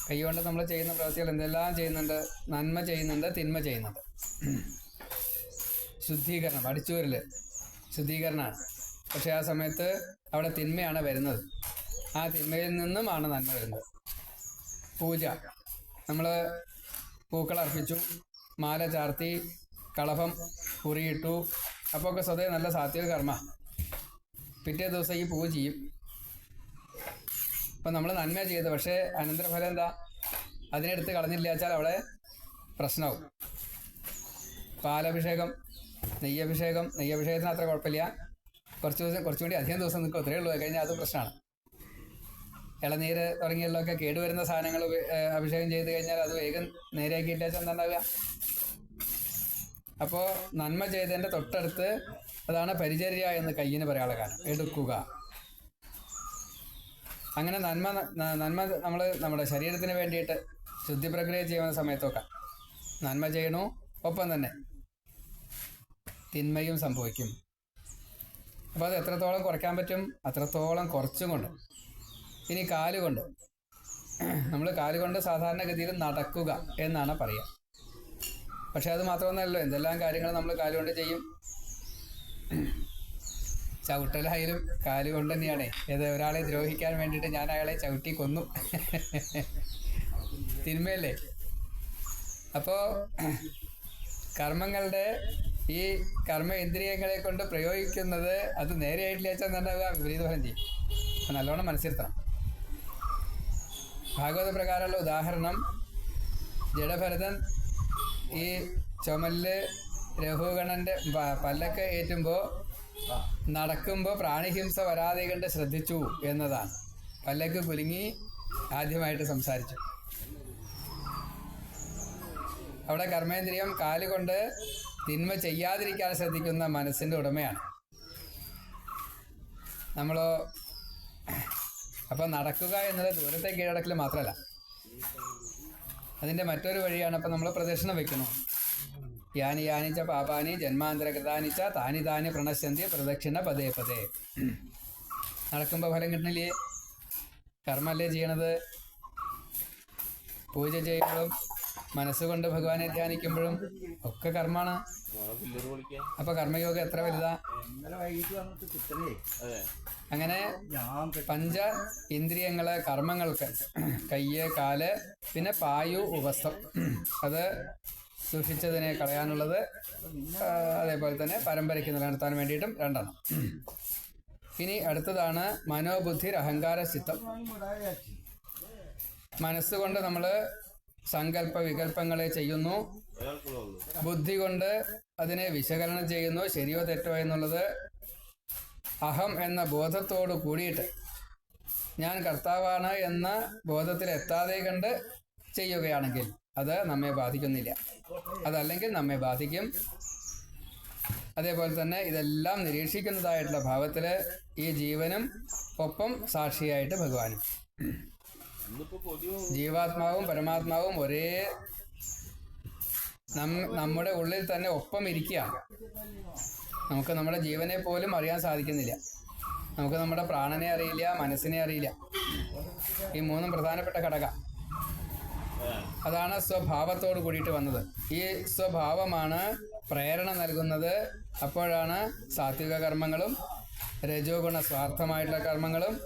കൈകൊണ്ട് നമ്മൾ ചെയ്യുന്ന പ്രവൃത്തികൾ എന്തെല്ലാം ചെയ്യുന്നുണ്ട്? നന്മ ചെയ്യുന്നുണ്ട്, തിന്മ ചെയ്യുന്നുണ്ട്. ശുദ്ധീകരണം, അടിച്ചുവരൽ ശുദ്ധീകരണമാണ്. പക്ഷെ ആ സമയത്ത് അവിടെ തിന്മയാണ് വരുന്നത്. ആ തിന്മയിൽ നിന്നുമാണ് നന്മ വരുന്നത്. പൂജ, നമ്മൾ പൂക്കൾ അർപ്പിച്ചു, മാല ചാർത്തി, കളഭം കുറിയിട്ടു, അപ്പോൾ ഒക്കെ സ്വതേ നല്ല സാത്വിക കർമ്മ. പിറ്റേ ദിവസം ഈ പൂജ ചെയ്യും. അപ്പം നമ്മൾ നന്മ ചെയ്ത്, പക്ഷേ അനന്തരഫലം എന്താ? അതിനെടുത്ത് കളഞ്ഞില്ല വെച്ചാൽ അവിടെ പ്രശ്നമാവും. പാലഭിഷേകം, നെയ്യഭിഷേകത്തിന് അത്ര കുഴപ്പമില്ല. കുറച്ചുകൂടി അധികം ദിവസം നിൽക്കും, അത്രയേ ഉള്ളൂ. കഴിഞ്ഞാൽ അത് പ്രശ്നമാണ്. ഇളനീര് തുടങ്ങിയുള്ളതൊക്കെ കേടുവരുന്ന സാധനങ്ങൾ അഭിഷേകം ചെയ്ത് കഴിഞ്ഞാൽ അത് വേഗം നേരെയാക്കിയിട്ടാ എന്താ ഉണ്ടാവുക? അപ്പോൾ നന്മ ചെയ്തതിൻ്റെ തൊട്ടടുത്ത് അതാണ് പരിചര്യ എന്ന് കയ്യിന് പറയാനുള്ള കാരണം, എടുക്കുക. അങ്ങനെ നന്മ നമ്മൾ നമ്മുടെ ശരീരത്തിന് വേണ്ടിയിട്ട് ശുദ്ധി പ്രക്രിയ ചെയ്യുന്ന സമയത്തൊക്കെ നന്മ ചെയ്യണു, ഒപ്പം തന്നെ തിന്മയും സംഭവിക്കും. അപ്പോൾ അത് എത്രത്തോളം കുറയ്ക്കാൻ പറ്റും അത്രത്തോളം കുറച്ചും കൊണ്ട്. ഇനി കാലുകൊണ്ട്, നമ്മൾ കാലുകൊണ്ട് സാധാരണഗതിയിൽ നടക്കുക എന്നാണ് പറയുക. പക്ഷെ അത് മാത്രമൊന്നുമല്ലോ, എന്തെല്ലാം കാര്യങ്ങൾ നമ്മൾ കാലുകൊണ്ട് ചെയ്യും. ചവിട്ടലായാലും കാലുകൊണ്ട് തന്നെയാണ്. ഏത് ഒരാളെ ദ്രോഹിക്കാൻ വേണ്ടിയിട്ട് ഞാൻ അയാളെ ചവിട്ടി കൊന്നു, തിന്മയല്ലേ? അപ്പോൾ കർമ്മങ്ങളുടെ ഈ കർമ്മേന്ദ്രിയങ്ങളെ കൊണ്ട് പ്രയോഗിക്കുന്നത് അത് നേരെയായിട്ടില്ല വെച്ചാൽ എന്താ വിപരീത ഫലം ചെയ്യും. നല്ലോണം മനസ്സിരുത്തണം. ഭാഗവത പ്രകാരമുള്ള ഉദാഹരണം, ജഡഭരതൻ ഈ ചുമലില് രഘുഗണന്റെ പല്ലൊക്കെ ഏറ്റുമ്പോൾ നടക്കുമ്പോൾ പ്രാണിഹിംസ വരാതെ കണ്ട് ശ്രദ്ധിച്ചു എന്നതാണ്. പല്ലക്ക് കുലുങ്ങി ആദ്യമായിട്ട് സംസാരിച്ചു. അവിടെ കർമ്മേന്ദ്രിയം കാലുകൊണ്ട് തിന്മ ചെയ്യാതിരിക്കാൻ ശ്രദ്ധിക്കുന്ന മനസ്സിൻ്റെ ഉടമയാണ്. നമ്മളോ അപ്പം നടക്കുക എന്നത് ദൂരത്തെ കീഴടക്കൽ മാത്രമല്ല, അതിൻ്റെ മറ്റൊരു വഴിയാണ്. അപ്പം നമ്മൾ പ്രദക്ഷിണം വെക്കുന്നു. യാനി യാനിച്ച പാപാനി ജന്മാന്തരകൃതാനിച്ച താനി താനി പ്രണശ്യന്തി പ്രദക്ഷിണ പതേ പതേ. നടക്കുമ്പോൾ ഫലം കിട്ടണില്ലേ? കർമ്മല്ലേ ചെയ്യണത്. പൂജ ചെയ്യുമ്പോഴും മനസ്സുകൊണ്ട് ഭഗവാനെ ധ്യാനിക്കുമ്പോഴും ഒക്കെ കർമ്മമാണ്. അപ്പൊ കർമ്മയോഗം എത്ര വലുതാ. അങ്ങനെ പഞ്ച ഇന്ദ്രിയങ്ങള് കർമ്മങ്ങൾക്ക് കയ്യ്, കാല്, പിന്നെ പായു, ഉപസ്ഥം, അത് സൂക്ഷിച്ചതിനെ കളയാനുള്ളത്, അതേപോലെ തന്നെ പരമ്പരയ്ക്ക് നിലനിർത്താൻ വേണ്ടിയിട്ടും രണ്ടെണ്ണം. ഇനി അടുത്തതാണ് മനോബുദ്ധി അഹങ്കാര ചിത്തം. മനസ്സുകൊണ്ട് നമ്മൾ സങ്കല്പ വികല്പങ്ങളെ ചെയ്യുന്നു, ബുദ്ധി കൊണ്ട് അതിനെ വിശകലനം ചെയ്യുന്നു, ശരിയോ തെറ്റോ എന്നുള്ളത് അഹം എന്ന ബോധത്തോട് കൂടിയിട്ട് ഞാൻ കർത്താവാണ് എന്ന ബോധത്തിൽ എത്താതെ കണ്ട് ചെയ്യുകയാണെങ്കിൽ അത് നമ്മെ ബാധിക്കുന്നില്ല. അതല്ലെങ്കിൽ നമ്മെ ബാധിക്കും. അതേപോലെ തന്നെ ഇതെല്ലാം നിരീക്ഷിക്കുന്നതായിട്ടുള്ള ഭാവത്തിൽ ഈ ജീവനും ഒപ്പം സാക്ഷിയായിട്ട് ഭഗവാനും. ജീവാത്മാവും പരമാത്മാവും ഒരേ നമ്മുടെ ഉള്ളിൽ തന്നെ ഒപ്പം ഇരിക്കുകയാണ്. നമുക്ക് നമ്മുടെ ജീവനെ പോലും അറിയാൻ സാധിക്കുന്നില്ല. നമുക്ക് നമ്മുടെ പ്രാണനെ അറിയില്ല, മനസ്സിനെ അറിയില്ല. ഈ മൂന്നും പ്രധാനപ്പെട്ട ഘടകം. അതാണ് സ്വഭാവത്തോട് കൂടിയിട്ട് വന്നത്. ഈ സ്വഭാവമാണ് പ്രേരണ നൽകുന്നത്. അപ്പോഴാണ് സാത്വിക കർമ്മങ്ങളും രജോ ഗുണ സ്വാർത്ഥമായിട്ടുള്ള കർമ്മങ്ങളും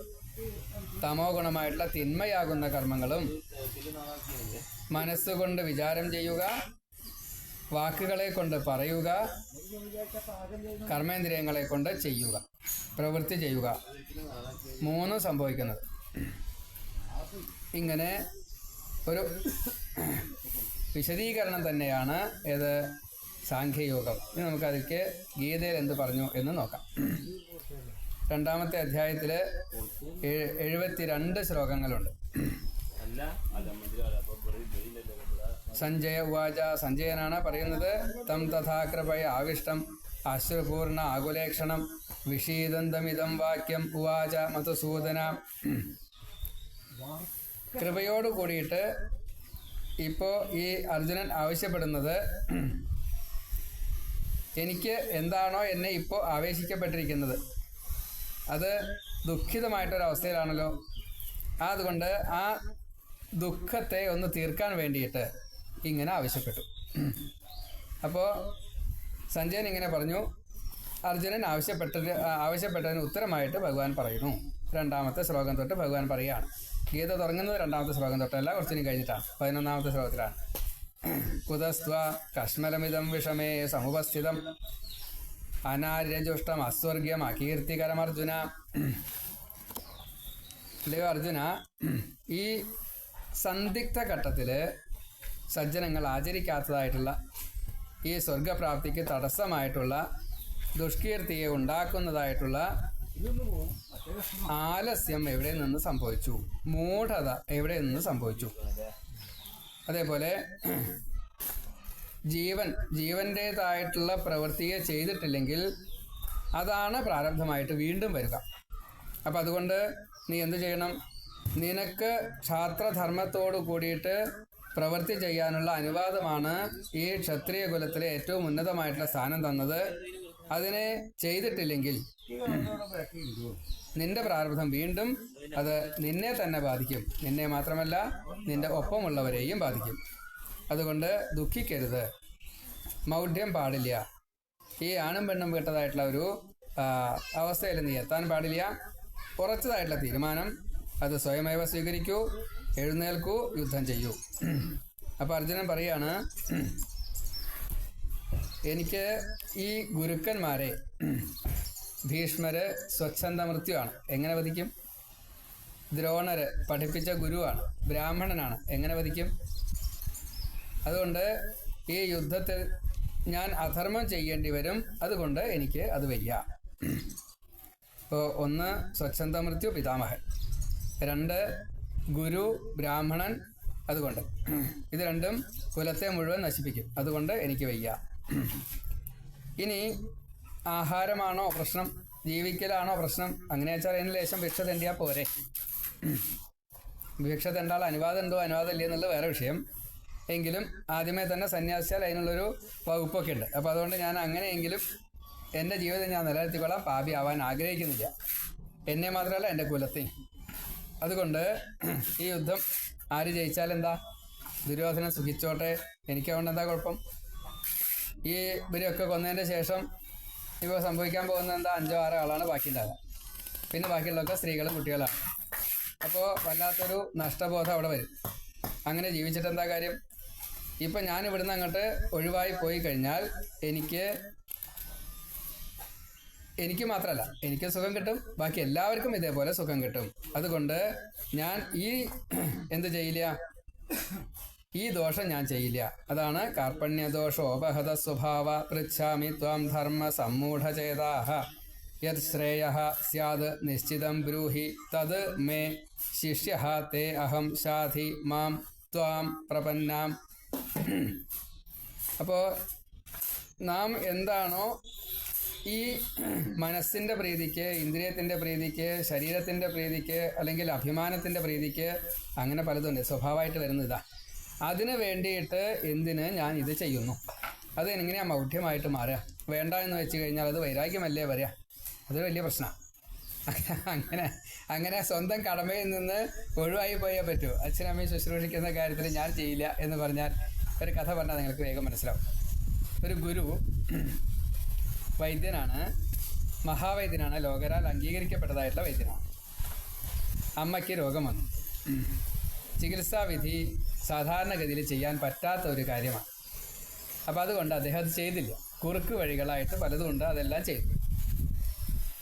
തമോ ഗുണമായിട്ടുള്ള തിന്മയാകുന്ന കർമ്മങ്ങളും മനസ്സുകൊണ്ട് വിചാരം ചെയ്യുക, വാക്കുകളെ കൊണ്ട് പറയുക, കർമ്മേന്ദ്രിയങ്ങളെ കൊണ്ട് ചെയ്യുക, പ്രവൃത്തി ചെയ്യുക, മൂന്നും സംഭവിക്കുന്നത്. ഇങ്ങനെ ഒരു വിശദീകരണം തന്നെയാണ് ഏത് സാഖ്യയോഗം. ഇനി നമുക്കതിലേക്ക് ഗീതയിൽ എന്ത് പറഞ്ഞു എന്ന് നോക്കാം. 2-ാമത്തെ അധ്യായത്തിൽ 72 ശ്ലോകങ്ങളുണ്ട്. സഞ്ജയ ഉവാച, സഞ്ജയനാണ് പറയുന്നത്. തം തഥാ കൃപയ ആവിഷ്ടം അശ്രുപൂർണ ആകുലേക്ഷണം വിഷീദന്തമിതം വാക്യം ഉവാച മധുസൂദന. കൃപയോട് കൂടിയിട്ട് ഇപ്പോൾ ഈ അർജുനൻ ആവശ്യപ്പെടുന്നത്, എനിക്ക് എന്താണോ എന്നെ ഇപ്പോൾ ആവേശിക്കപ്പെട്ടിരിക്കുന്നത് അത് ദുഃഖിതമായിട്ടൊരവസ്ഥയിലാണല്ലോ. അതുകൊണ്ട് ആ ദുഃഖത്തെ ഒന്ന് തീർക്കാൻ വേണ്ടിയിട്ട് ഇങ്ങനെ അപ്പോൾ സഞ്ജയൻ ഇങ്ങനെ പറഞ്ഞു. അർജുനൻ ആവശ്യപ്പെട്ടതിന് ഉത്തരമായിട്ട് ഭഗവാൻ പറയുന്നു. 2-ാമത്തെ ശ്ലോകം തൊട്ട് ഭഗവാൻ പറയുകയാണ്. ഗീത തുടങ്ങുന്നത് 2-ാമത്തെ ശ്ലോകം തൊട്ടല്ല, കുറച്ചിനും കഴിഞ്ഞിട്ടാണ്. 11-ാമത്തെ ശ്ലോകത്തിലാണ്. കുതസ്ത്വ കശ്മലമിതം വിഷമേ സമുപസ്ഥിതം അനാര്യജുഷ്ടം അസ്വർഗ്യം അകീർത്തികരമർജുന. അല്ലയോ അർജുന, ഈ സന്ദിഗ്ധ ഘട്ടത്തിൽ സജ്ജനങ്ങൾ ആചരിക്കാത്തതായിട്ടുള്ള ഈ സ്വർഗപ്രാപ്തിക്ക് തടസ്സമായിട്ടുള്ള ദുഷ്കീർത്തിയെ ഉണ്ടാക്കുന്നതായിട്ടുള്ള ആലസ്യം എവിടെ നിന്ന് സംഭവിച്ചു, മൂഢത എവിടെ നിന്ന് സംഭവിച്ചു. അതേപോലെ ജീവൻ്റേതായിട്ടുള്ള പ്രവൃത്തിയെ ചെയ്തിട്ടില്ലെങ്കിൽ അതാണ് പ്രാരബ്ധമായിട്ട് വീണ്ടും വരിക. അപ്പം അതുകൊണ്ട് നീ എന്ത് ചെയ്യണം? നിനക്ക് ക്ഷാത്രധർമ്മത്തോട് കൂടിയിട്ട് പ്രവൃത്തി ചെയ്യാനുള്ള അനുവാദമാണ് ഈ ക്ഷത്രിയ കുലത്തിലെ ഏറ്റവും ഉന്നതമായിട്ടുള്ള സ്ഥാനം തന്നത്. അതിനെ ചെയ്തിട്ടില്ലെങ്കിൽ നിന്റെ പ്രാരബ്ധം വീണ്ടും അത് നിന്നെ തന്നെ ബാധിക്കും. നിന്നെ മാത്രമല്ല നിന്റെ ഒപ്പമുള്ളവരെയും ബാധിക്കും. അതുകൊണ്ട് ദുഃഖിക്കരുത്, മൗഢ്യം പാടില്ല. ഈ ആണും പെണ്ണും കേട്ടതായിട്ടുള്ള ഒരു അവസ്ഥയിൽ നീ എത്താൻ പാടില്ല. ഉറച്ചതായിട്ടുള്ള തീരുമാനം അത് സ്വയമേവ സ്വീകരിക്കൂ, എഴുന്നേൽക്കൂ, യുദ്ധം ചെയ്യൂ. അപ്പോൾ അർജുനൻ പറയാണ്, എനിക്ക് ഈ ഗുരുക്കന്മാരെ, ഭീഷ്മര് സ്വച്ഛന്ത മൃത്യുവാണ്, എങ്ങനെ വധിക്കും? ദ്രോണര് പഠിപ്പിച്ച ഗുരുവാണ്, ബ്രാഹ്മണനാണ്, എങ്ങനെ വധിക്കും? അതുകൊണ്ട് ഈ യുദ്ധത്തിൽ ഞാൻ അധർമ്മം ചെയ്യേണ്ടി വരും. അതുകൊണ്ട് എനിക്ക് അത് വയ്യ. ഇപ്പോൾ ഒന്ന് സ്വച്ഛന്ത മൃത്യു പിതാമഹൻ, രണ്ട് ഗുരു ബ്രാഹ്മണൻ, അതുകൊണ്ട് ഇത് രണ്ടും കുലത്തെ മുഴുവൻ നശിപ്പിക്കും. അതുകൊണ്ട് എനിക്ക് വയ്യ. ഇനി ആഹാരമാണോ പ്രശ്നം, ജീവിക്കലാണോ പ്രശ്നം? അങ്ങനെ വെച്ചാൽ അതിന് ലേശം ഭിക്ഷ തെണ്ടിയാൽ പോരെ. ഭിക്ഷ തെണ്ടാൽ അനുവാദം ഉണ്ടോ അനുവാദം ഇല്ലേ എന്നുള്ളത് വേറെ വിഷയം. എങ്കിലും ആദ്യമേ തന്നെ സന്യാസിച്ചാൽ അതിനുള്ളൊരു വകുപ്പൊക്കെ ഉണ്ട്. അപ്പോൾ അതുകൊണ്ട് ഞാൻ അങ്ങനെയെങ്കിലും എൻ്റെ ജീവിതം ഞാൻ നിലനിർത്തിക്കൊള്ളാം. പാപി ആവാൻ ആഗ്രഹിക്കുന്നില്ല, എന്നെ മാത്രമല്ല എൻ്റെ കുലത്തെയും. അതുകൊണ്ട് ഈ യുദ്ധം ആര് ജയിച്ചാലെന്താ? ദുര്യോധനൻ സുഖിച്ചോട്ടെ, എനിക്കതുകൊണ്ട് എന്താ കുഴപ്പം? ഈ ഇവരെയൊക്കെ കൊന്നതിൻ്റെ ശേഷം ഇപ്പോൾ സംഭവിക്കാൻ പോകുന്നത് എന്താ? 5-6 ആളാണ് ബാക്കിയുണ്ടാകുക. പിന്നെ ബാക്കിയുള്ളതൊക്കെ സ്ത്രീകളും കുട്ടികളാണ്. അപ്പോൾ വല്ലാത്തൊരു നഷ്ടബോധം അവിടെ വരും. അങ്ങനെ ജീവിച്ചിട്ട് എന്താ കാര്യം? ഇപ്പം ഞാൻ ഇവിടുന്ന് അങ്ങോട്ട് ഒഴിവായി പോയി കഴിഞ്ഞാൽ എനിക്ക് മാത്രമല്ല, എനിക്ക് സുഖം കിട്ടും, ബാക്കി എല്ലാവർക്കും ഇതേപോലെ സുഖം കിട്ടും. അതുകൊണ്ട് ഞാൻ എന്ത് ചെയ്യില്ല? ഈ ദോഷം ഞാൻ ചെയ്യില്ല. അതാണ് കാർപ്പണ്യദോഷോപഹത സ്വഭാവ പൃച്ഛാമി ത്വാം ധർമ്മ സമ്മൂഢചേതാഹ യത് ശ്രേയഃ സ്യാത് നിശ്ചിതം ബ്രൂഹി തത് മേ ശിഷ്യഃ തേ അഹം ശാധി മാം ത്വാം പ്രപന്നാം. അപ്പോൾ നാം എന്താണോ ഈ മനസ്സിൻ്റെ പ്രീതിക്ക്, ഇന്ദ്രിയത്തിൻ്റെ പ്രീതിക്ക്, ശരീരത്തിൻ്റെ പ്രീതിക്ക്, അല്ലെങ്കിൽ അഭിമാനത്തിൻ്റെ പ്രീതിക്ക്, അങ്ങനെ പലതുണ്ട് സ്വഭാവമായിട്ട് വരുന്നതാ. അതിന് വേണ്ടിയിട്ട് എന്തിന് ഞാൻ ഇത് ചെയ്യുന്നു? അത് എങ്ങനെയാണ് മൗഢ്യമായിട്ട് മാറുക? വേണ്ട എന്ന് വെച്ച് കഴിഞ്ഞാൽ അത് വൈരാഗ്യമല്ലേ വരിക? അതൊരു വലിയ പ്രശ്നമാണ്. അങ്ങനെ സ്വന്തം കടമയിൽ നിന്ന് ഒഴിവായി പോയേ പറ്റൂ. അച്ഛനമ്മയും ശുശ്രൂഷിക്കുന്ന കാര്യത്തിൽ ഞാൻ ചെയ്യില്ല എന്ന് പറഞ്ഞാൽ, ഒരു കഥ പറഞ്ഞാൽ നിങ്ങൾക്ക് വേഗം മനസ്സിലാവും. ഒരു ഗുരു വൈദ്യനാണ്, മഹാവൈദ്യനാണ്, ലോകരാൽ അംഗീകരിക്കപ്പെട്ടതായിട്ടുള്ള വൈദ്യനാണ്. അമ്മയ്ക്ക് രോഗം വന്നു. ചികിത്സാവിധി സാധാരണഗതിയിൽ ചെയ്യാൻ പറ്റാത്ത ഒരു കാര്യമാണ്. അപ്പോൾ അതുകൊണ്ട് അദ്ദേഹം അത് ചെയ്തില്ല. കുറുക്ക് വഴികളായിട്ട് പലതും ഉണ്ട്, അതെല്ലാം ചെയ്തു.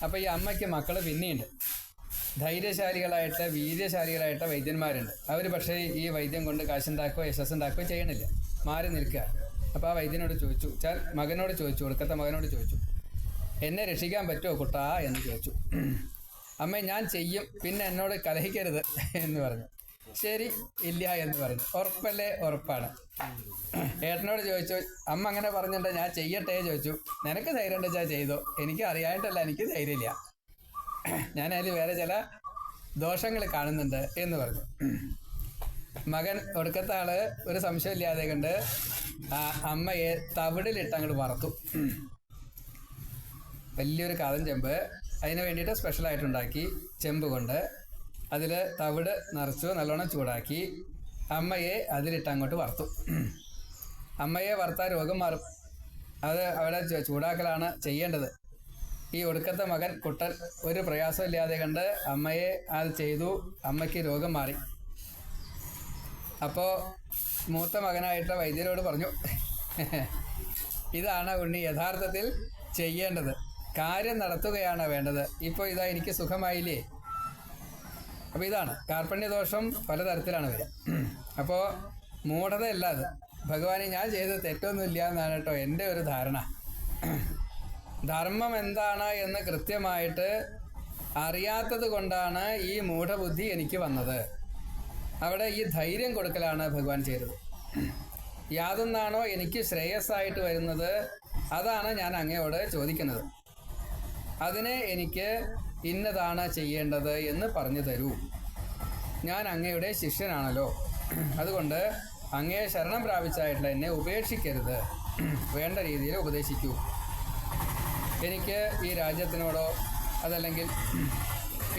അപ്പോൾ ഈ അമ്മയ്ക്ക് മക്കൾ പിന്നെയുണ്ട്. ധൈര്യശാലികളായിട്ട് വീര്യശാലികളായിട്ട് വൈദ്യന്മാരുണ്ട്. അവർ പക്ഷേ ഈ വൈദ്യം കൊണ്ട് കാശുണ്ടാക്കുകയോ യശസ്സുണ്ടാക്കുകയോ ചെയ്യണില്ല, മാറി നിൽക്കുക. അപ്പോൾ ആ വൈദ്യനോട് ചോദിച്ചു, മകനോട് ചോദിച്ചു, ഒടുക്കത്തെ മകനോട് ചോദിച്ചു, എന്നെ രക്ഷിക്കാൻ പറ്റുമോ കുട്ടാ എന്ന് ചോദിച്ചു. അമ്മ ഞാൻ ചെയ്യും, പിന്നെ എന്നോട് കലഹിക്കരുത് എന്ന് പറഞ്ഞു. ശരി, ഇല്ല എന്ന് പറഞ്ഞു. ഉറപ്പല്ലേ? ഉറപ്പാണ്. ഏട്ടനോട് ചോദിച്ചു, അമ്മ അങ്ങനെ പറഞ്ഞിട്ട് ഞാൻ ചെയ്യട്ടെ ചോദിച്ചു. നിനക്ക് ധൈര്യം ഉണ്ടെച്ചാൽ ചെയ്തോ, എനിക്ക് അറിയായിട്ടല്ല, എനിക്ക് ധൈര്യമില്ല, ഞാൻ അതിൽ വേറെ ചില ദോഷങ്ങൾ കാണുന്നുണ്ട് എന്ന് പറഞ്ഞു. മകൻ ഒടുക്കത്തെ ആള് ഒരു സംശയമില്ലാതെ കണ്ട് അമ്മയെ തവിടിലിട്ട് അങ്ങോട്ട് വറുത്തു. വലിയൊരു കാതൻ ചെമ്പ് അതിന് വേണ്ടിയിട്ട് സ്പെഷ്യലായിട്ടുണ്ടാക്കി. ചെമ്പ് കൊണ്ട് അതിൽ തവിട് നിറച്ചു, നല്ലോണം ചൂടാക്കി അമ്മയെ അതിലിട്ട് അങ്ങോട്ട് വറുത്തു. അമ്മയെ വറുത്താൽ രോഗം മാറും. അത് അവിടെ ചൂടാക്കലാണ് ചെയ്യേണ്ടത്. ഈ ഒടുക്കത്തെ മകൻ കുട്ടൻ ഒരു പ്രയാസമില്ലാതെ കണ്ട് അമ്മയെ അത് ചെയ്തു. അമ്മയ്ക്ക് രോഗം മാറി. അപ്പോൾ മൂത്ത മകനായിട്ട് വൈദ്യരോട് പറഞ്ഞു, ഇതാണ് ഉണ്ണി യഥാർത്ഥത്തിൽ ചെയ്യേണ്ടത്, കാര്യം നടത്തുകയാണ് വേണ്ടത്. ഇപ്പോൾ ഇതാ എനിക്ക് സുഖമായില്ലേ? അപ്പോൾ ഇതാണ് കാർപ്പണ്യദോഷം, പലതരത്തിലാണ് വരിക. അപ്പോൾ മൂഢതയല്ല അത്. ഭഗവാനെ ഞാൻ ചെയ്തത് തെറ്റൊന്നുമില്ല എന്നാണ് കേട്ടോ എൻ്റെ ഒരു ധാരണ. ധർമ്മം എന്താണ് എന്ന് കൃത്യമായിട്ട് അറിയാത്തത് കൊണ്ടാണ് ഈ മൂഢബുദ്ധി എനിക്ക് വന്നത്. അവിടെ ഈ ധൈര്യം കൊടുക്കലാണ് ഭഗവാൻ ചെയ്തത്. യാതൊന്നാണോ എനിക്ക് ശ്രേയസ്സായിട്ട് വരുന്നത് അതാണ് ഞാൻ അങ്ങയോട് ചോദിക്കുന്നത്. അതിനെ എനിക്ക് ഇന്നതാണ് ചെയ്യേണ്ടത് എന്ന് പറഞ്ഞു തരൂ. ഞാൻ അങ്ങയുടെ ശിഷ്യനാണല്ലോ, അതുകൊണ്ട് അങ്ങയെ ശരണം പ്രാപിച്ചായിട്ടുള്ള എന്നെ ഉപേക്ഷിക്കരുത്, വേണ്ട രീതിയിൽ ഉപദേശിക്കൂ. എനിക്ക് ഈ രാജ്യത്തിനോടോ അതല്ലെങ്കിൽ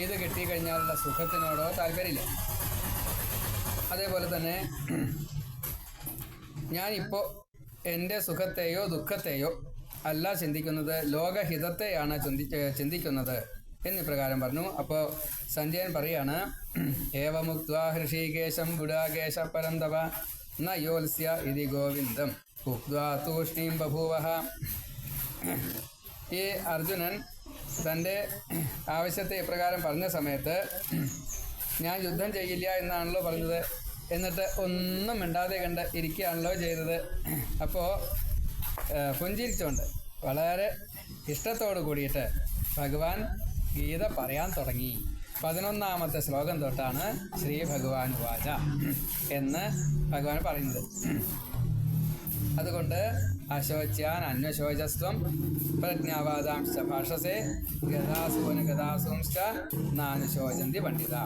ഇത് കിട്ടിക്കഴിഞ്ഞാലുള്ള സുഖത്തിനോടോ താല്പര്യമില്ല. അതേപോലെ തന്നെ ഞാനിപ്പോൾ എൻ്റെ സുഖത്തെയോ ദുഃഖത്തെയോ അല്ല ചിന്തിക്കുന്നത്, ലോകഹിതത്തെയാണ് ചിന്തിക്കുന്നത് എന്നിപ്രകാരം പറഞ്ഞു. അപ്പോൾ സഞ്ജയൻ പറയാണ്, ഏവമുക്ത്വാ ഹൃഷീകേശം ഗുഡാകേശ പരന്തവ ന യോത്സ്യ ഇതി ഗോവിന്ദം ഉക്ത്വാ തൂഷ്ണീം ബഭൂവഃ. ഈ അർജുനൻ തൻ്റെ ആവശ്യത്തെ ഇപ്രകാരം പറഞ്ഞ സമയത്ത് ഞാൻ യുദ്ധം ചെയ്യില്ല എന്നാണല്ലോ പറഞ്ഞത്, എന്നിട്ട് ഒന്നും മിണ്ടാതെ കണ്ട് ഇരിക്കുകയാണല്ലോ ചെയ്തത്. അപ്പോൾ പുഞ്ചിരിച്ചുകൊണ്ട് വളരെ ഇഷ്ടത്തോടു കൂടിയിട്ട് ഭഗവാൻ ഗീത പറയാൻ തുടങ്ങി. 11ാമത്തെ ശ്ലോകം തൊട്ടാണ് ശ്രീ ഭഗവാൻ വാച എന്ന് ഭഗവാൻ പറയുന്നത്. അതുകൊണ്ട് അശോച്യാൻ അന്വശോചസ്ത്വം പ്രജ്ഞാവാദാംശ ഭാഷസേ ഗതാസൂന ഗതാസൂംശ്ച നാനുശോചന്തി പണ്ഡിത.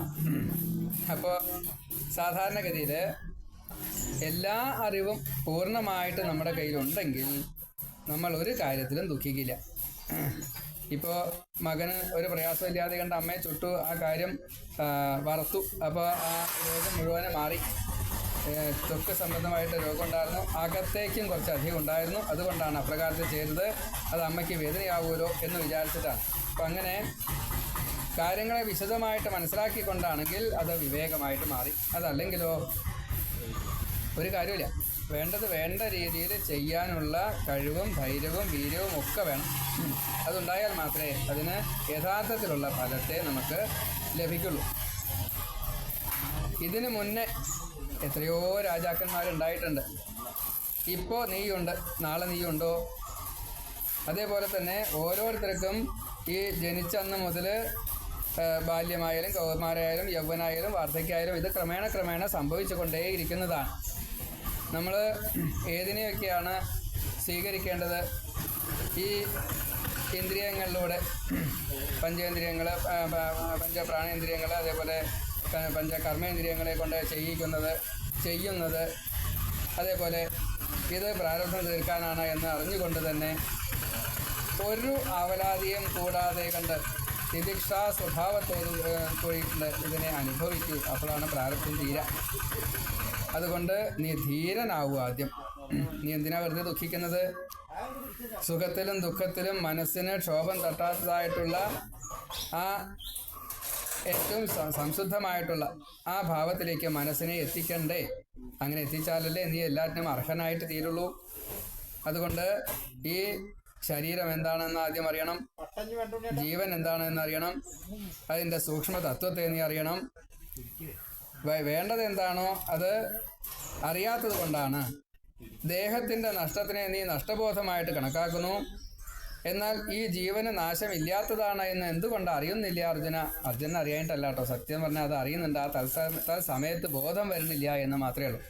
അപ്പോൾ സാധാരണഗതിയിൽ എല്ലാ അറിവും പൂർണ്ണമായിട്ട് നമ്മുടെ കയ്യിലുണ്ടെങ്കിൽ നമ്മൾ ഒരു കാര്യത്തിലും ദുഃഖിക്കില്ല. ഇപ്പോൾ മകന് ഒരു പ്രയാസമില്ലാതെ കണ്ട് അമ്മയെ ചുട്ടു, ആ കാര്യം വറുത്തു, അപ്പോൾ ആ രോഗം മുഴുവനെ മാറി. ത്വക്ക് സംബന്ധമായിട്ട് രോഗം ഉണ്ടായിരുന്നു, അകത്തേക്കും കുറച്ചധികം ഉണ്ടായിരുന്നു. അതുകൊണ്ടാണ് അപ്രകാരത്തിൽ ചെയ്തത്. അത് അമ്മയ്ക്ക് വേദനയാവുമല്ലോ എന്ന് വിചാരിച്ചിട്ടാണ്. അപ്പം അങ്ങനെ കാര്യങ്ങളെ വിശദമായിട്ട് മനസ്സിലാക്കിക്കൊണ്ടാണെങ്കിൽ അത് വിവേകമായിട്ട് മാറി. അതല്ലെങ്കിലോ ഒരു കാര്യമില്ല. വേണ്ടത് വേണ്ട രീതിയിൽ ചെയ്യാനുള്ള കഴിവും ധൈര്യവും വീര്യവും ഒക്കെ വേണം. അതുണ്ടായാൽ മാത്രമേ അതിന് യഥാർത്ഥത്തിലുള്ള ഫലത്തെ നമുക്ക് ലഭിക്കുള്ളൂ. ഇതിനു മുന്നേ എത്രയോ രാജാക്കന്മാരുണ്ടായിട്ടുണ്ട്. ഇപ്പോൾ നീയുണ്ട്, നാളെ നീയുണ്ടോ? അതേപോലെ തന്നെ ഓരോരുത്തർക്കും ഈ ജനിച്ചന്ന് മുതൽ ബാല്യമായാലും കൗമാരായാലും യൗവനായാലും വാർദ്ധക്യമായാലും ഇത് ക്രമേണ സംഭവിച്ചു കൊണ്ടേയിരിക്കുന്നതാണ്. നമ്മൾ ഏതിനെയൊക്കെയാണ് സ്വീകരിക്കേണ്ടത്? ഈ ഇന്ദ്രിയങ്ങളിലൂടെ പഞ്ചേന്ദ്രിയങ്ങൾ, പഞ്ചപ്രാണേന്ദ്രിയങ്ങൾ, അതേപോലെ പഞ്ചകർമ്മേന്ദ്രിയങ്ങളെ കൊണ്ട് ചെയ്യുന്നത്, അതേപോലെ ഇത് പ്രാരബ്ധം തീർക്കാനാണ് എന്ന് അറിഞ്ഞുകൊണ്ട് തന്നെ ഒരു അവലാതിയും കൂടാതെ കണ്ട് തിദിക്ഷാ സ്വഭാവത്തോട് കൂടിയിട്ട് ഇതിനെ അനുഭവിക്കൂ. അപ്പോഴാണ് പ്രാരബ്ധം തീരാ. അതുകൊണ്ട് നീ ധീരനാവൂ. ആദ്യം നീ എന്തിനാ വെറുതെ ദുഃഖിക്കുന്നത്? സുഖത്തിലും ദുഃഖത്തിലും മനസ്സിന് ക്ഷോഭം തട്ടാത്തതായിട്ടുള്ള ആ ഏറ്റവും സംശുദ്ധമായിട്ടുള്ള ആ ഭാവത്തിലേക്ക് മനസ്സിനെ എത്തിക്കണ്ടേ? അങ്ങനെ എത്തിച്ചാലല്ലേ നീ എല്ലാറ്റിനും അർഹനായിട്ട് തീരുള്ളൂ. അതുകൊണ്ട് ഈ ശരീരം എന്താണെന്ന് ആദ്യം അറിയണം, ജീവൻ എന്താണെന്ന് അറിയണം, അതിൻ്റെ സൂക്ഷ്മ തത്വത്തെ നീ അറിയണം. വേണ്ടത് എന്താണോ അത് അറിയാത്തത് കൊണ്ടാണ് ദേഹത്തിൻ്റെ നഷ്ടത്തിനെ നീ നഷ്ടബോധമായിട്ട് കണക്കാക്കുന്നു. എന്നാൽ ഈ ജീവന് നാശമില്ലാത്തതാണ് എന്ന് എന്തുകൊണ്ട് അറിയുന്നില്ല അർജുന അറിയാനിട്ടല്ല കേട്ടോ, സത്യം പറഞ്ഞാൽ അത് അറിയുന്നുണ്ട്. ആ സമയത്ത് ബോധം വരുന്നില്ല എന്ന് മാത്രമേ ഉള്ളൂ.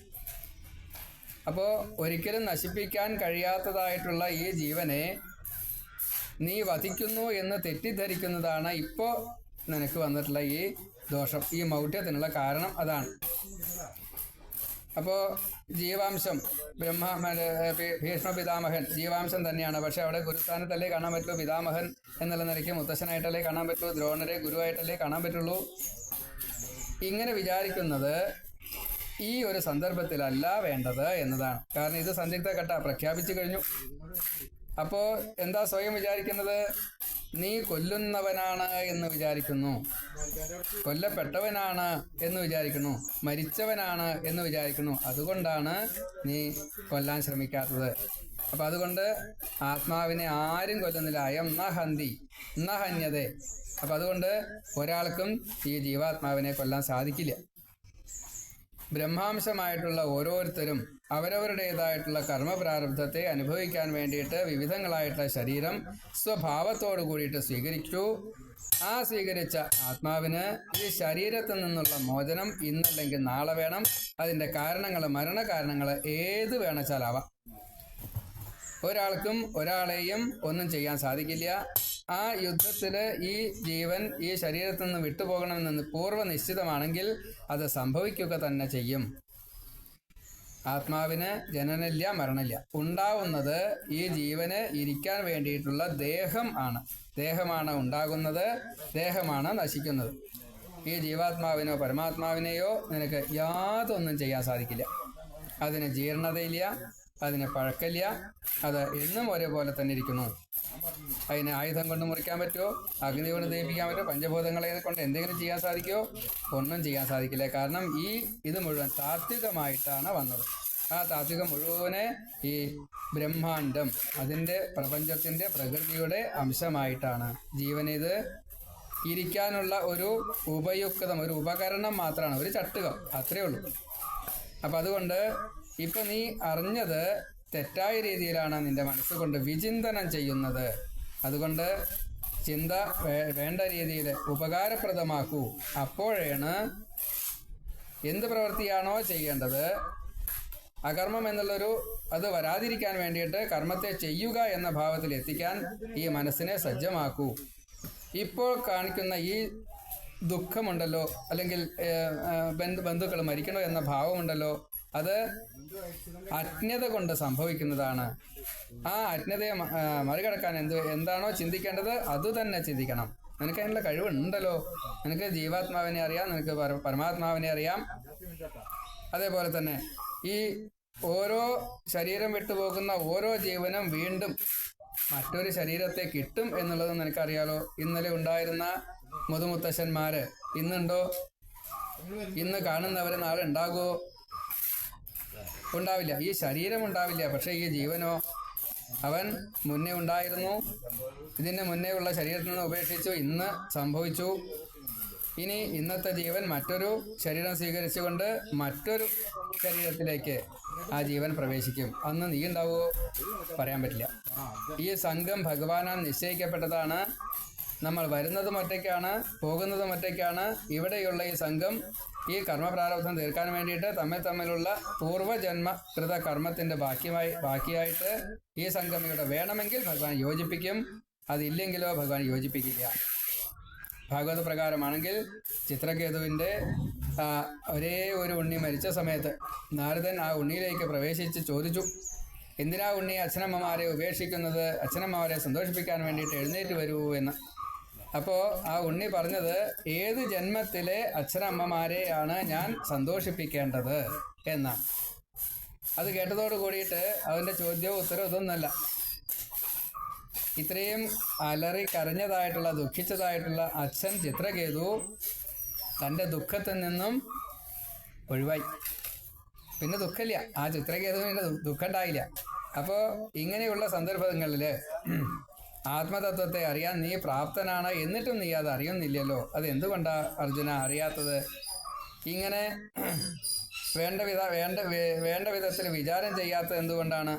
അപ്പോൾ ഒരിക്കലും നശിപ്പിക്കാൻ കഴിയാത്തതായിട്ടുള്ള ഈ ജീവനെ നീ വധിക്കുന്നു എന്ന് തെറ്റിദ്ധരിക്കുന്നതാണ് ഇപ്പോൾ നിനക്ക് വന്നിട്ടുള്ള ഈ ദോഷം, ഈ മൗഢ്യത്തിനുള്ള കാരണം അതാണ്. അപ്പോൾ ജീവാംശം ഭീഷ്മ പിതാമഹൻ ജീവാംശം തന്നെയാണ്. പക്ഷെ അവിടെ ഗുരുസ്ഥാനത്തല്ലേ കാണാൻ പറ്റുള്ളൂ. പിതാമഹൻ എന്നുള്ള നിലയ്ക്ക് മുത്തശ്ശനായിട്ടല്ലേ കാണാൻ പറ്റുള്ളൂ, ദ്രോണരെ ഗുരുവായിട്ടല്ലേ കാണാൻ പറ്റുള്ളൂ. ഇങ്ങനെ വിചാരിക്കുന്നത് ഈ ഒരു സന്ദർഭത്തിലല്ല വേണ്ടത് എന്നതാണ്. കാരണം ഇത് സന്ദിഗ്ധ ഘട്ട പ്രഖ്യാപിച്ചു കഴിഞ്ഞു. അപ്പോൾ എന്താ സ്വയം വിചാരിക്കുന്നത്? നീ കൊല്ലുന്നവനാണ് എന്ന് വിചാരിക്കുന്നു, കൊല്ലപ്പെട്ടവനാണ് എന്ന് വിചാരിക്കുന്നു, മരിച്ചവനാണ് എന്ന് വിചാരിക്കുന്നു. അതുകൊണ്ടാണ് നീ കൊല്ലാൻ ശ്രമിക്കാത്തത്. അപ്പം അതുകൊണ്ട് ആത്മാവിനെ ആരും കൊല്ലുന്നില്ല. അയം ന ഹന്തി ന ഹന്യതേ. അപ്പം അതുകൊണ്ട് ഒരാൾക്കും ഈ ജീവാത്മാവിനെ കൊല്ലാൻ സാധിക്കില്ല. ബ്രഹ്മാംശമായിട്ടുള്ള ഓരോരുത്തരും അവരവരുടേതായിട്ടുള്ള കർമ്മപ്രാരബ്ധത്തെ അനുഭവിക്കാൻ വേണ്ടിയിട്ട് വിവിധങ്ങളായിട്ടുള്ള ശരീരം സ്വഭാവത്തോടു കൂടിയിട്ട് സ്വീകരിച്ചു. ആ സ്വീകരിച്ച ആത്മാവിന് ഈ ശരീരത്തിൽ നിന്നുള്ള മോചനം ഇന്നല്ലെങ്കിൽ നാളെ വേണം. അതിൻ്റെ കാരണങ്ങൾ, മരണകാരണങ്ങൾ ഏത് വേണച്ചാലാവാം. ഒരാൾക്കും ഒരാളെയും ഒന്നും ചെയ്യാൻ സാധിക്കില്ല. ആ യുദ്ധത്തിൽ ഈ ജീവൻ ഈ ശരീരത്തിൽ നിന്ന് വിട്ടുപോകണമെന്ന് പൂർവ്വ നിശ്ചിതമാണെങ്കിൽ അത് സംഭവിക്കുക തന്നെ ചെയ്യും. ആത്മാവിന് ജനനമില്ല, മരണമില്ല. ഉണ്ടാവുന്നത് ഈ ജീവന് ഇരിക്കാൻ വേണ്ടിയിട്ടുള്ള ദേഹം ആണ്. ദേഹമാണ് ഉണ്ടാകുന്നത്, ദേഹമാണ് നശിക്കുന്നത്. ഈ ജീവാത്മാവിനോ പരമാത്മാവിനെയോ നിനക്ക് യാതൊന്നും ചെയ്യാൻ സാധിക്കില്ല. അതിന് ജീർണതയില്ല, അതിന് പഴക്കമില്ല, അത് എന്നും ഒരേപോലെ തന്നെ ഇരിക്കുന്നു. അതിനെ ആയുധം കൊണ്ട് മുറിക്കാൻ പറ്റുമോ? അഗ്നി കൊണ്ട് ദഹിപ്പിക്കാൻ പറ്റുമോ? പഞ്ചഭൂതങ്ങളെ കൊണ്ട് എന്തെങ്കിലും ചെയ്യാൻ സാധിക്കുമോ? ഒന്നും ചെയ്യാൻ സാധിക്കില്ല. കാരണം ഇത് മുഴുവൻ താത്വികമായിട്ടാണ് വന്നത്. ആ താത്വികം മുഴുവനെ ഈ ബ്രഹ്മാണ്ടം അതിൻ്റെ പ്രപഞ്ചത്തിൻ്റെ പ്രകൃതിയുടെ അംശമായിട്ടാണ്. ജീവനിത് ഇരിക്കാനുള്ള ഒരു ഉപയുക്തം, ഒരു ഉപകരണം മാത്രമാണ്, ഒരു ചട്ടുകം, അത്രയേ ഉള്ളൂ. അപ്പം അതുകൊണ്ട് ഇപ്പം നീ അറിഞ്ഞത് തെറ്റായ രീതിയിലാണ് നിന്റെ മനസ്സുകൊണ്ട് വിചിന്തനം ചെയ്യുന്നത്. അതുകൊണ്ട് ചിന്ത വേണ്ട രീതിയിൽ ഉപകാരപ്രദമാക്കൂ. അപ്പോഴാണ് എന്ത് പ്രവൃത്തിയാണോ ചെയ്യേണ്ടത്, അകർമ്മം എന്നുള്ളൊരു അത് വരാതിരിക്കാൻ വേണ്ടിയിട്ട് കർമ്മത്തെ ചെയ്യുക എന്ന ഭാവത്തിൽ എത്തിക്കാൻ ഈ മനസ്സിനെ സജ്ജമാക്കൂ. ഇപ്പോൾ കാണിക്കുന്ന ഈ ദുഃഖമുണ്ടല്ലോ, അല്ലെങ്കിൽ ബന്ധുക്കൾ മരിക്കണോ എന്ന ഭാവമുണ്ടല്ലോ, അത് അജ്ഞത കൊണ്ട് സംഭവിക്കുന്നതാണ്. ആ അജ്ഞതയെ മറികടക്കാൻ എന്താണോ ചിന്തിക്കേണ്ടത് അതുതന്നെ ചിന്തിക്കണം. നിനക്ക് അതിനുള്ള കഴിവുണ്ടല്ലോ. നിനക്ക് ജീവാത്മാവിനെ അറിയാം, നിനക്ക് പരമാത്മാവിനെ അറിയാം. അതേപോലെ തന്നെ ഈ ഓരോ ശരീരം വിട്ടുപോകുന്ന ഓരോ ജീവനും വീണ്ടും മറ്റൊരു ശരീരത്തെ കിട്ടും എന്നുള്ളത് നിനക്കറിയാലോ. ഇന്നലെ ഉണ്ടായിരുന്ന മുതുമുത്തശ്ശന്മാര് ഇന്നുണ്ടോ? ഇന്ന് കാണുന്നവർ നാളെ ഉണ്ടാകുമോ? ഉണ്ടാവില്ല. ഈ ശരീരം ഉണ്ടാവില്ല, പക്ഷെ ഈ ജീവനോ അവൻ മുന്നേ ഉണ്ടായിരുന്നു. ഇതിന് മുന്നേ ഉള്ള ശരീരത്തിൽ നിന്ന് ഉപേക്ഷിച്ചു, ഇന്ന് സംഭവിച്ചു. ഇനി ഇന്നത്തെ ജീവൻ മറ്റൊരു ശരീരം സ്വീകരിച്ചുകൊണ്ട് മറ്റൊരു ശരീരത്തിലേക്ക് ആ ജീവൻ പ്രവേശിക്കും. അന്ന് നീ ഉണ്ടാവുമോ? പറയാൻ പറ്റില്ല. ഈ സംഘം ഭഗവാനാൽ നിശ്ചയിക്കപ്പെട്ടതാണ്. നമ്മൾ വരുന്നതും ഒറ്റയ്ക്കാണ്, പോകുന്നതും ഒറ്റയ്ക്കാണ്. ഇവിടെയുള്ള ഈ സംഘം ഈ കർമ്മപ്രാരബ്ധം തീർക്കാൻ വേണ്ടിയിട്ട് തമ്മിലുള്ള പൂർവ്വജന്മ കൃത കർമ്മത്തിൻ്റെ ബാക്കിയായിട്ട് ഈ സംഘം ഇവിടെ വേണമെങ്കിൽ ഭഗവാൻ യോജിപ്പിക്കും, അതില്ലെങ്കിലോ ഭഗവാൻ യോജിപ്പിക്കില്ല. ഭാഗവത പ്രകാരമാണെങ്കിൽ ചിത്രകേതുവിൻ്റെ ഒരേ ഒരു ഉണ്ണി മരിച്ച സമയത്ത് നാരദൻ ആ ഉണ്ണിയിലേക്ക് പ്രവേശിച്ച് ചോദിച്ചു, എന്തിനാ ഉണ്ണി അച്ഛനമ്മമാരെ ഉപേക്ഷിക്കുന്നത്? അച്ഛനമ്മമാരെ സന്തോഷിപ്പിക്കാൻ വേണ്ടിയിട്ട് എഴുന്നേറ്റ് വരൂ എന്ന്. അപ്പോൾ ആ ഉണ്ണി പറഞ്ഞത്, ഏത് ജന്മത്തിലെ അച്ഛനമ്മമാരെയാണ് ഞാൻ സന്തോഷിപ്പിക്കേണ്ടത് എന്നാണ്. അത് കേട്ടതോട് കൂടിയിട്ട് അവൻ്റെ ചോദ്യവും ഉത്തരവും ഇതൊന്നല്ല. ഇത്രയും അലറി കരഞ്ഞതായിട്ടുള്ള ദുഃഖിച്ചതായിട്ടുള്ള അച്ഛൻ ചിത്രകേതു തൻ്റെ ദുഃഖത്തിൽ നിന്നും ഒഴിവായി. പിന്നെ ദുഃഖമില്ല, ആ ചിത്രകേതുവിൻ്റെ ദുഃഖം ഉണ്ടായില്ല. അപ്പോൾ ഇങ്ങനെയുള്ള സന്ദർഭങ്ങളിൽ ആത്മതത്വത്തെ അറിയാൻ നീ പ്രാപ്തനാണ്, എന്നിട്ടും നീ അത് അറിയുന്നില്ലല്ലോ. അത് എന്തുകൊണ്ടാണ് അർജുന അറിയാത്തത്? ഇങ്ങനെ വേണ്ട വിധത്തിൽ വിചാരം ചെയ്യാത്തത് എന്തുകൊണ്ടാണ്?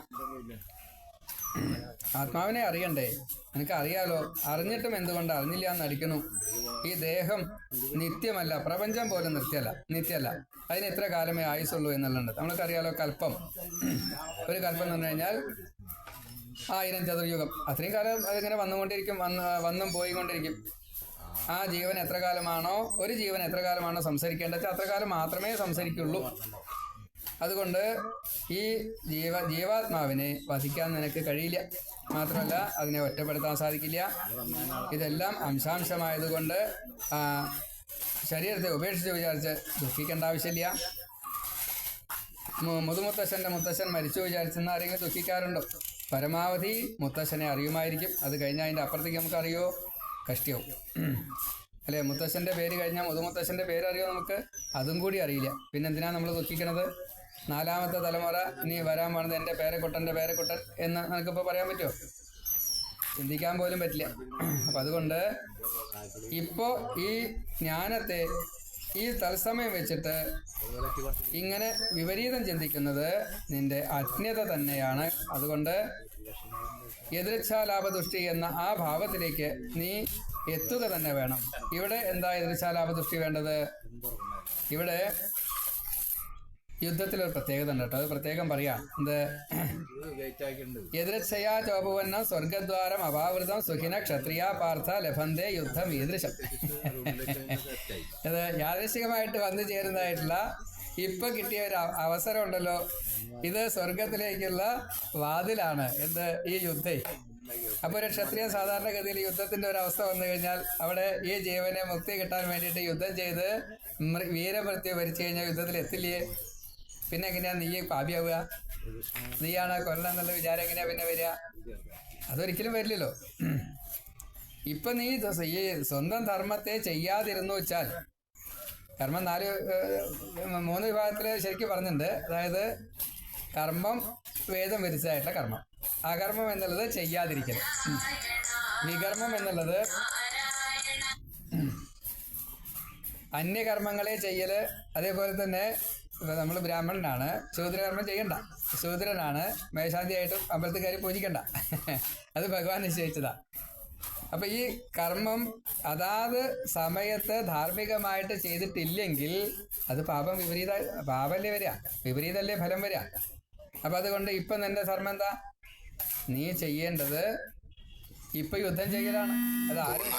ആത്മാവിനെ അറിയണ്ടേ? എനിക്ക് അറിയാലോ, അറിഞ്ഞിട്ടും എന്തുകൊണ്ട് അറിഞ്ഞില്ല എന്ന് അടിക്കുന്നു. ഈ ദേഹം നിത്യമല്ല, പ്രപഞ്ചം പോലും നിത്യമല്ല. അതിന് എത്ര കാലമേ ആയുസുള്ളൂ എന്നുള്ളത് നമ്മൾക്കറിയാലോ. കൽപ്പം, ഒരു കൽപ്പം എന്ന് പറഞ്ഞു കഴിഞ്ഞാൽ 1000 ചതുർയുഗം. അത്രയും കാലം അതിങ്ങനെ വന്നുകൊണ്ടിരിക്കും, വന്നും പോയിക്കൊണ്ടിരിക്കും. ആ ജീവൻ എത്ര കാലമാണോ, ഒരു ജീവൻ എത്ര കാലമാണോ സംസാരിക്കേണ്ടത് അത്ര കാലം മാത്രമേ സംസാരിക്കുള്ളൂ. അതുകൊണ്ട് ഈ ജീവാത്മാവിനെ വധിക്കാൻ നിനക്ക് കഴിയില്ല. മാത്രമല്ല അതിനെ ഒറ്റപ്പെടുത്താൻ സാധിക്കില്ല. ഇതെല്ലാം അംശാംശമായതുകൊണ്ട് ശരീരത്തെ ഉപേക്ഷിച്ച് വിചാരിച്ച് ദുഃഖിക്കേണ്ട ആവശ്യമില്ല. മുതുമുത്തശ്ശൻ മരിച്ചു വിചാരിച്ചെന്ന് ആരെങ്കിലും ദുഃഖിക്കാറുണ്ടോ? പരമാവധി മുത്തശ്ശനെ അറിയുമായിരിക്കും. അത് കഴിഞ്ഞാൽ അതിൻ്റെ അപ്പുറത്തേക്ക് നമുക്ക് അറിയോ? കഷ്ടിയാവും അല്ലേ? മുത്തശ്ശൻ്റെ പേര് കഴിഞ്ഞാൽ മുതുമുത്തശ്ശൻ്റെ പേര് അറിയോ നമുക്ക്? അതും കൂടി അറിയില്ല. പിന്നെന്തിനാണ് നമ്മൾ ദുഃഖിക്കണത്? 4ാമത്തെ തലമുറ ഇനി വരാൻ പോകുന്നത് എൻ്റെ പേരക്കുട്ടൻ്റെ പേരക്കുട്ടൻ എന്ന് നമുക്കിപ്പോൾ പറയാൻ പറ്റുമോ? ചിന്തിക്കാൻ പോലും പറ്റില്ല. അപ്പം അതുകൊണ്ട് ഇപ്പോൾ ഈ ജ്ഞാനത്തെ ഈ തത്സമയം വെച്ചിട്ട് ഇങ്ങനെ വിപരീതം ചിന്തിക്കുന്നത് നിന്റെ അജ്ഞത തന്നെയാണ്. അതുകൊണ്ട് എതിർച്ഛാലാഭദൃഷ്ടി എന്ന ആ ഭാവത്തിലേക്ക് നീ എത്തുക തന്നെ വേണം. ഇവിടെ എന്താ എതിർച്ഛാലാഭദൃഷ്ടി വേണ്ടത്? ഇവിടെ യുദ്ധത്തിലൊരു പ്രത്യേകത ഉണ്ട് കേട്ടോ, അത് പ്രത്യേകം പറയാം. എന്ത്? എതിർച്ഛയാ ചോപവന്ന സ്വർഗദ്വാരം അപാവൃതം സുഖിന ക്ഷത്രിയ പാർത്ഥ ലഭന്തേ യുദ്ധം ഈദൃശം. ഇത് യാദൃശികമായിട്ട് വന്നു ചേരുന്നതായിട്ടുള്ള ഇപ്പൊ കിട്ടിയ ഒരു അവസരം ഉണ്ടല്ലോ, ഇത് സ്വർഗത്തിലേക്കുള്ള വാതിലാണ്. എന്ത്? ഈ യുദ്ധം. അപ്പൊ ഒരു ക്ഷത്രിയൻ സാധാരണഗതിയിൽ യുദ്ധത്തിന്റെ ഒരു അവസ്ഥ വന്നു കഴിഞ്ഞാൽ അവിടെ ഈ ജീവനെ മുക്തി കിട്ടാൻ വേണ്ടിയിട്ട് യുദ്ധം ചെയ്ത് വീരമൃത്യു വരിച്ചു കഴിഞ്ഞാൽ യുദ്ധത്തിൽ എത്തില്ലേ? പിന്നെ എങ്ങനെയാ നീ പാപിയാവുക? നീയാണ് കൊല്ലണം എന്നുള്ള വിചാരം എങ്ങനെയാ പിന്നെ വരിക? അതൊരിക്കലും വരില്ലല്ലോ. ഇപ്പൊ നീ ഈ സ്വന്തം ധർമ്മത്തെ ചെയ്യാതിരുന്നു വെച്ചാൽ, കർമ്മം 3 വിഭാഗത്തിൽ ശരിക്കും പറഞ്ഞിട്ടുണ്ട്. അതായത് കർമ്മം വേദം വിധിച്ചതായിട്ടുള്ള കർമ്മം. അകർമ്മം എന്നുള്ളത് ചെയ്യാതിരിക്കൽ. വികർമ്മം എന്നുള്ളത് അന്യകർമ്മങ്ങളെ ചെയ്യല്. അതേപോലെ തന്നെ നമ്മൾ ബ്രാഹ്മണനാണ്, ശൂദ്രകർമ്മം ചെയ്യണ്ട. ശൂദ്രനാണ്, മേശാന്തിയായിട്ടും അമ്പലത്തിൽ കയറി പൂജിക്കണ്ട. അത് ഭഗവാൻ നിശ്ചയിച്ചതാ. അപ്പൊ ഈ കർമ്മം അതാത് സമയത്ത് ധാർമ്മികമായിട്ട് ചെയ്തിട്ടില്ലെങ്കിൽ അത് പാപം പാപല്ലേ വരിക, വിപരീതല്ലേ ഫലം വരിക. അപ്പൊ അതുകൊണ്ട് ഇപ്പൊ നിന്റെ ധർമ്മം എന്താ? നീ ചെയ്യേണ്ടത് ഇപ്പൊ യുദ്ധം ചെയ്യലാണ്. അത് ആരും